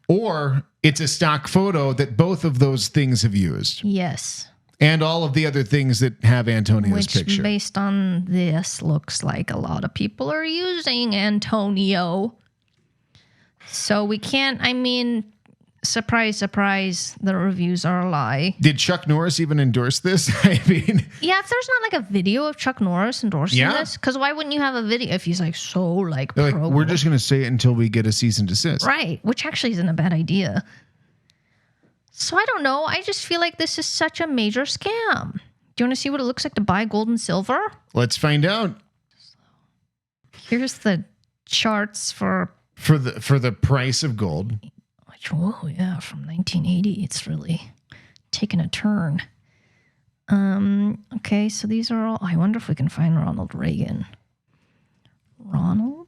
or it's a stock photo that both of those things have used. Yes. And all of the other things that have Antonio's Which, picture. based on this, looks like a lot of people are using Antonio. So we can't, I mean, surprise, surprise, the reviews are a lie. Did Chuck Norris even endorse this? I mean... Yeah, if there's not like a video of Chuck Norris endorsing this, because why wouldn't you have a video if he's like so like They're pro? like, we're just going to say it until we get a cease and desist. Right, which actually isn't a bad idea. So I don't know. I just feel like this is such a major scam. Do you want to see what it looks like to buy gold and silver? Let's find out. Here's the charts for the price of gold. Which, whoa, yeah, from 1980, it's really taken a turn. Okay, so these are all. I wonder if we can find Ronald Reagan. I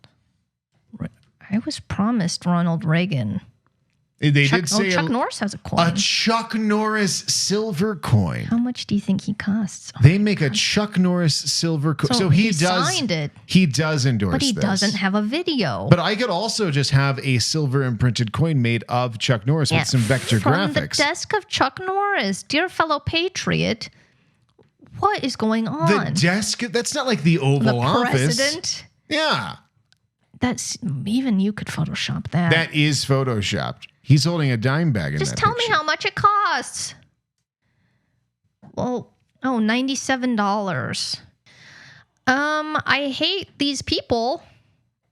was promised Ronald Reagan. They did say Chuck Norris has a coin. A Chuck Norris silver coin. How much do you think he costs? They make a Chuck Norris silver coin. So he does signed it. He does endorse But he this. doesn't have a video. But I could also just have a silver imprinted coin made of Chuck Norris with some vector from graphics. The desk of Chuck Norris. Dear fellow patriot, what is going on? The desk, that's not like the Oval Office. The president? Yeah. That's, even you could Photoshop that. That is Photoshopped. He's holding a dime bag in Just that tell picture. me how much it costs. Well, $97. I hate these people,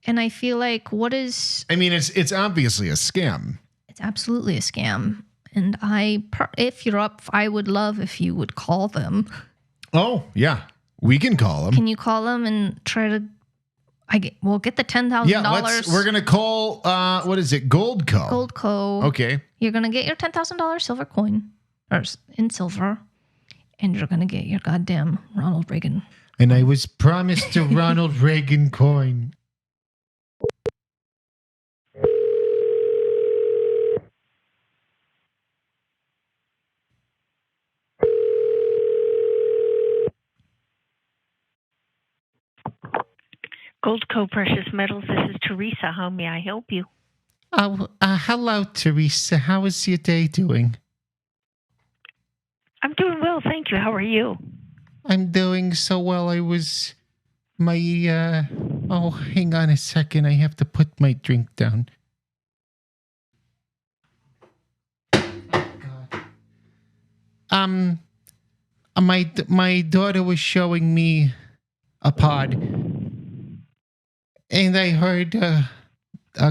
and I feel like I mean, it's obviously a scam. It's absolutely a scam. And if you're up, I would love if you would call them. Oh, yeah. We can call them. Can you call them and try to... we'll get the $10,000. Yeah, we're going to call, what is it? Goldco. Goldco. Okay. You're going to get your $10,000 silver coin, or in silver, and you're going to get your goddamn Ronald Reagan. And I was promised a Ronald Reagan coin. Goldco Precious Metals, this is Teresa. How may I help you? Oh, hello, Teresa. How is your day doing? I'm doing well, thank you. How are you? I'm doing so well. Oh, hang on a second. I have to put my drink down. God. My daughter was showing me a pod, and I heard a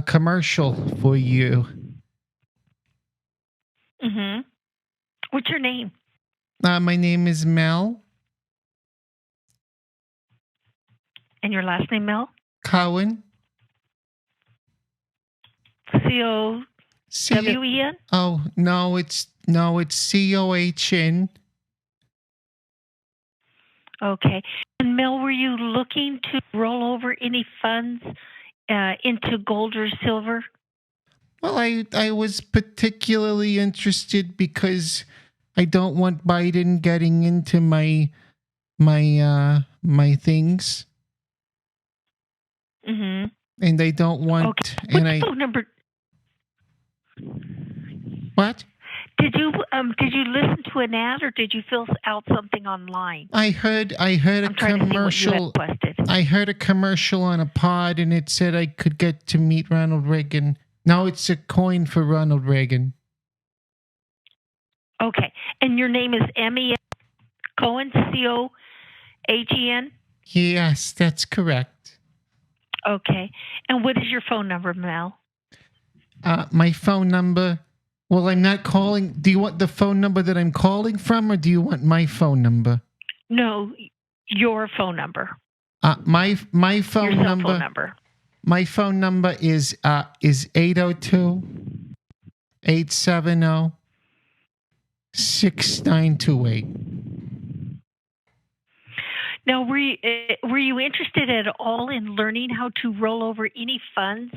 commercial for you. Mm-hmm. What's your name? My name is Mel And your last name, Mel? Cohen. C-O-W-E-N? Oh no, it's COHN. Okay. And Mel, were you looking to roll over any funds into gold or silver? Well, I was particularly interested because I don't want Biden getting into my things, Mm-hmm. and I don't want. Okay. And What's phone number? What? Did you listen to an ad or did you fill out something online? I heard a I'm trying to see what you commercial. had requested. I heard a commercial on a pod, and it said I could get to meet Ronald Reagan. No, it's a coin for Ronald Reagan. Okay. And your name is M.E. Cohen, C-O-H-E-N? Yes, that's correct. Okay. And what is your phone number, Mel? My phone number. Well, I'm not calling. Do you want the phone number that I'm calling from, or do you want my phone number? No, your phone number. My phone Your cell number. phone number. My phone number is 802-870-6928. Now, were you interested at all in learning how to roll over any funds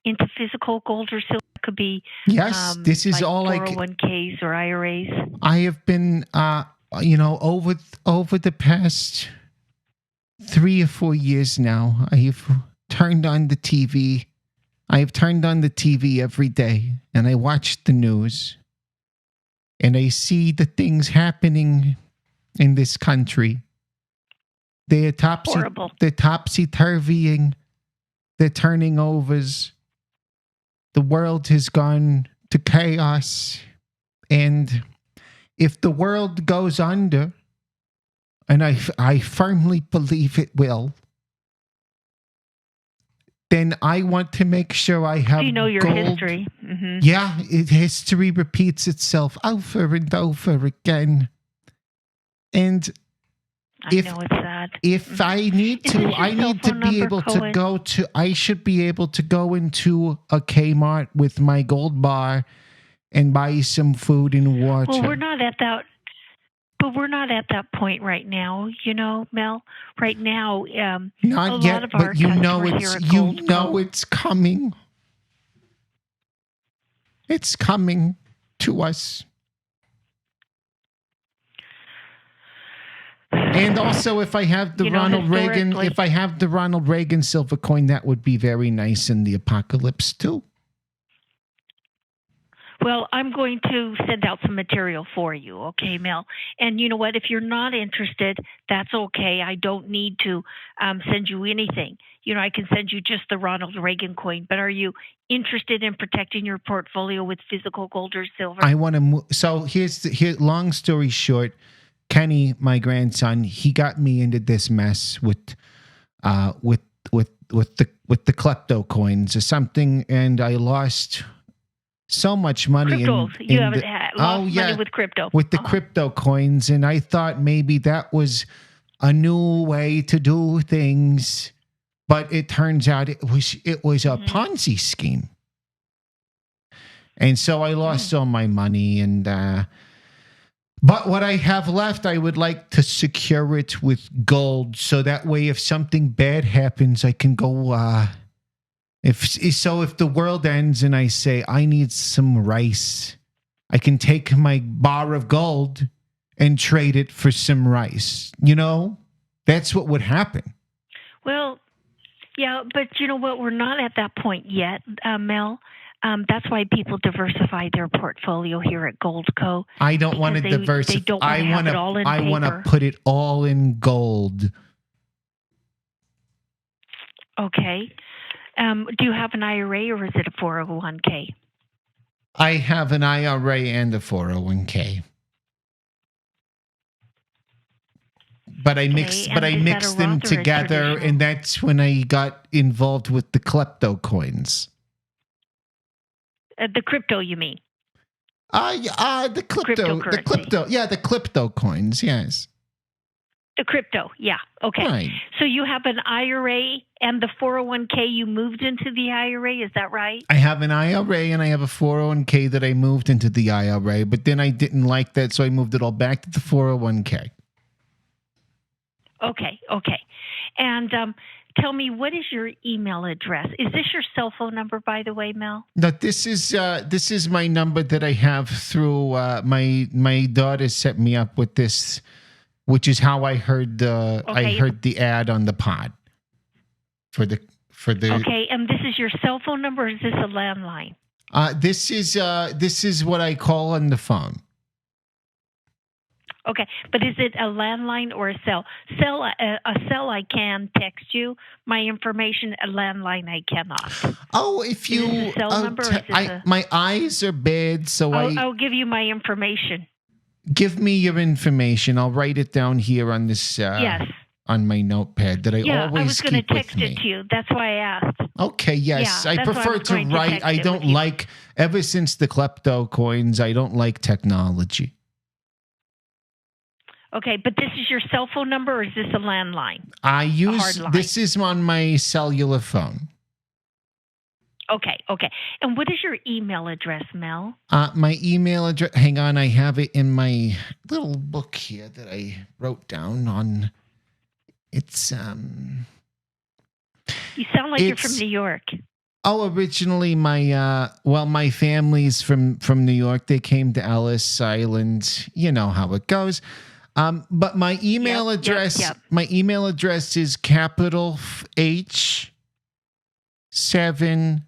into physical gold or silver? It could be Yes, this is like all 401ks or IRAs. I have been, over the past 3 or 4 years now. I've turned on the TV. I've turned on the TV every day, and I watch the news, and I see the things happening in this country. They're Horrible. They're topsy-turvying. They're turning overs. The world has gone to chaos. And if the world goes under, and I firmly believe it will, then I want to make sure I have Do you know your gold. history? Mm-hmm. Yeah, history repeats itself over and over again. And I know it's sad. if I need Is to, this your I cell need to phone be number, able Cohen? to go to, I should be able to go into a Kmart with my gold bar and buy some food and water. Well, we're not at that. But we're not at that point right now, Mel. Right now, Not a yet, lot of our but you know customers it's here at Gold Co. it's coming. It's coming to us. And also, if I have the Ronald Reagan, historically- if I have the Ronald Reagan silver coin, that would be very nice in the apocalypse too. Well, I'm going to send out some material for you, okay, Mel? And you know what? If you're not interested, that's okay. I don't need to send you anything. I can send you just the Ronald Reagan coin. But are you interested in protecting your portfolio with physical gold or silver? I want to. So here's long story short. Kenny, my grandson, he got me into this mess with the klepto coins or something, and I lost so much money. Crypto. You haven't lost money with crypto. With the crypto coins, and I thought maybe that was a new way to do things, but it turns out it was a Ponzi scheme. And so I lost all my money, and but what I have left, I would like to secure it with gold, so that way, if something bad happens, I can go. If the world ends and I say I need some rice, I can take my bar of gold and trade it for some rice. That's what would happen. Well, yeah, but you know what? We're not at that point yet, Mel. That's why people diversify their portfolio here at Goldco. I don't want to Because diversify. they don't want to have it all in I paper. want to put it all in gold. Okay. Do you have an IRA or is it a 401k? I have an IRA and a 401k. But I mixed them together, and that's when I got involved with the klepto coins. The crypto, you mean? The klepto coins, yes. The crypto, yeah. Okay. Right. So you have an IRA and the 401k you moved into the IRA, is that right? I have an IRA and I have a 401k that I moved into the IRA, but then I didn't like that, so I moved it all back to the 401k. Okay. And tell me, what is your email address? Is this your cell phone number, by the way, Mel? No, this is my number that I have through my daughter set me up with this, which is how I heard the ad on the pod for the. Okay, and this is your cell phone number, or is this a landline? This is what I call on the phone. Okay, but is it a landline or a cell? A cell I can text you my information. A landline I cannot. Oh, if you is this a cell number, or is this my eyes are bad, so I'll give you my information. Give me your information. I'll write it down here on this. Yes. On my notepad that I always I was going to keep with text me. it to you. That's why I asked. Okay, yes. Yeah, I prefer to write. I don't like, ever since the klepto coins, I don't like technology. Okay, but this is your cell phone number, or is this a landline? This is on my cellular phone. Okay. And what is your email address, Mel? My email address, hang on, I have it in my little book here that I wrote down on. It's You sound like you're from New York. Oh, originally my family's from New York. They came to Ellis Island. You know how it goes. But my email address, my email address is capital H 7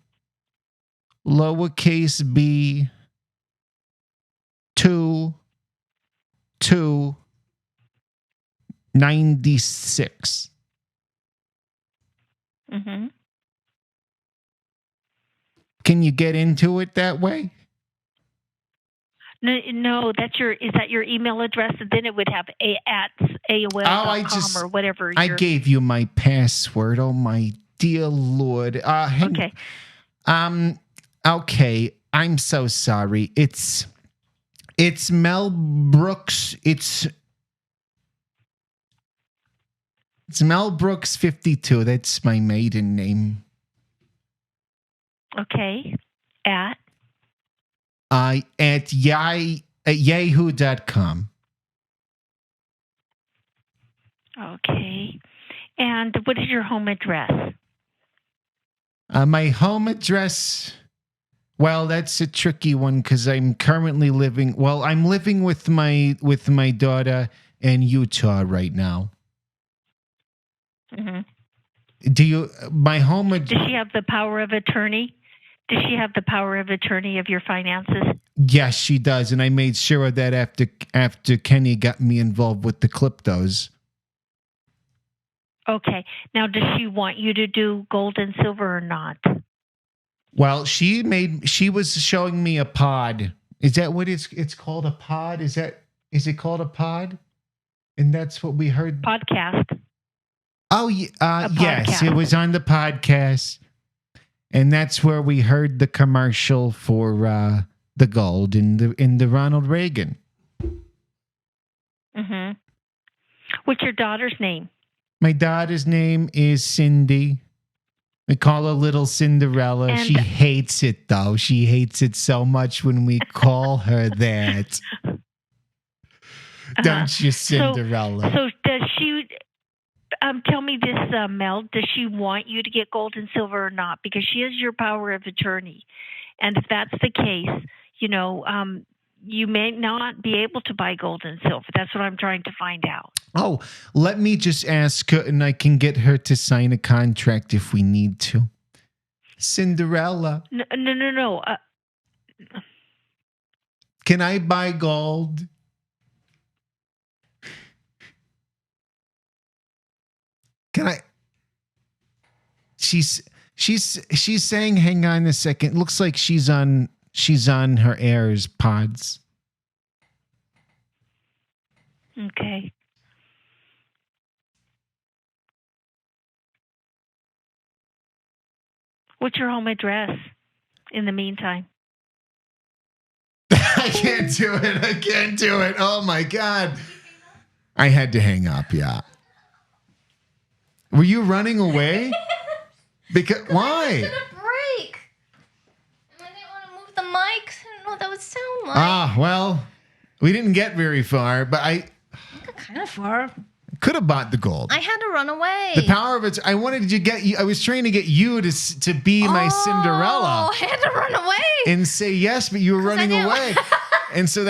lowercase b 2 96. Mm-hmm. Can you get into it that way? No, is that your email address? And then it would have AOL.com or whatever. I gave you my password. Oh my dear Lord. Okay. Okay. I'm so sorry. It's Mel Brooks. It's Mel Brooks 52. That's my maiden name. Okay. At yahoo.com. Okay. And what is your home address? My home address, well, that's a tricky one because I'm currently living with my daughter in Utah right now. Mm-hmm. My home address? Does she have the power of attorney? Does she have the power of attorney of your finances? Yes, she does, and I made sure of that after Kenny got me involved with the cryptos. Okay. Now, does she want you to do gold and silver or not? Well, she was showing me a pod. Is that what it's called? A pod? Is it called a pod? And that's what we heard. Podcast. Oh, yes, it was on the podcast. And that's where we heard the commercial for the gold in the Ronald Reagan. Mm-hmm. What's your daughter's name? My daughter's name is Cindy. We call her Little Cinderella. And she hates it, though. She hates it so much when we call her that. Don't you, Cinderella? So does she... tell me this, Mel. Does she want you to get gold and silver or not? Because she is your power of attorney. And if that's the case, you may not be able to buy gold and silver. That's what I'm trying to find out. Oh, let me just ask her, and I can get her to sign a contract if we need to. Cinderella. No. Can I buy gold? Can I? She's saying, hang on a second. Looks like she's on her Airs pods. Okay. What's your home address in the meantime? I can't do it. Oh my God. I had to hang up, yeah. Were you running away? Because why? I was gonna break. And I didn't want to move the mic. I didn't know what that would sound like. Well, we didn't get very far, but I got kind of far. could have bought the gold. I had to run away. The power of it. I wanted to get you. I was trying to get you to be my Cinderella. Oh, I had to run away. And say yes, but you were running away. And so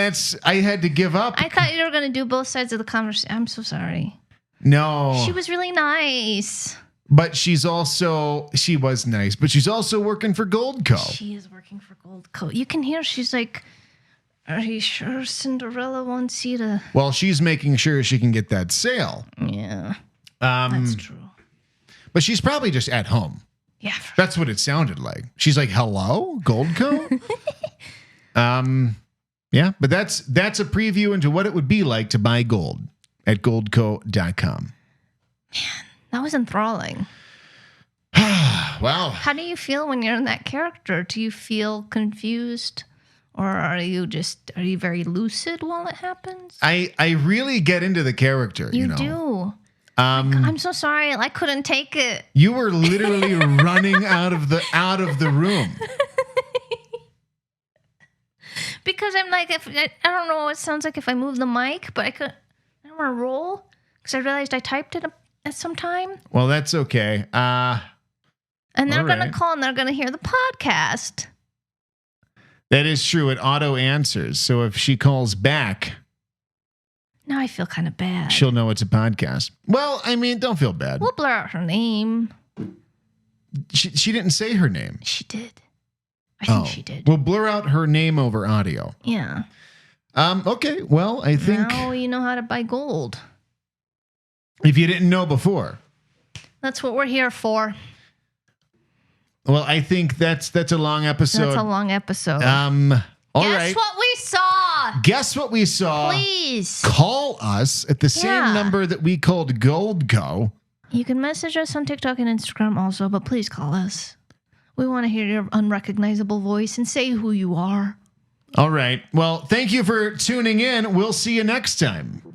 I had to give up. I thought you were going to do both sides of the conversation. I'm so sorry. No. She was really nice. But she was nice, but she's also working for Goldco. She is working for Goldco. You can hear she's like, are you sure Cinderella wants you to? Well, she's making sure she can get that sale. Yeah. That's true. But she's probably just at home. Yeah. That's what it sounded like. She's like, hello, Goldco? Yeah, but that's a preview into what it would be like to buy gold at goldco.com. Man, that was enthralling. Wow. How do you feel when you're in that character? Do you feel confused? Or are you very lucid while it happens? I really get into the character, you know. Do. I'm so sorry. I couldn't take it. You were literally running out of the room. Because I'm like, I don't know what it sounds like if I move the mic, but I don't want to roll because I realized I typed it at some time. Well, that's okay. And they're all going right. to call and they're going to hear the podcast. That is true. It auto answers. So if she calls back, Now I feel kind of bad. she'll know it's a podcast. Well, I mean, don't feel bad. We'll blur out her name. She didn't say her name. She did. I think she did. We'll blur out her name over audio. Yeah. Okay. Well, I think Now you know how to buy gold. if you didn't know before, That's what we're here for. well, I think that's a long episode. That's a long episode. All Guess right. what we saw? Guess what we saw? Please. Call us at the same number that we called Goldco. You can message us on TikTok and Instagram also, but please call us. We want to hear your unrecognizable voice and say who you are. All right. Well, thank you for tuning in. We'll see you next time.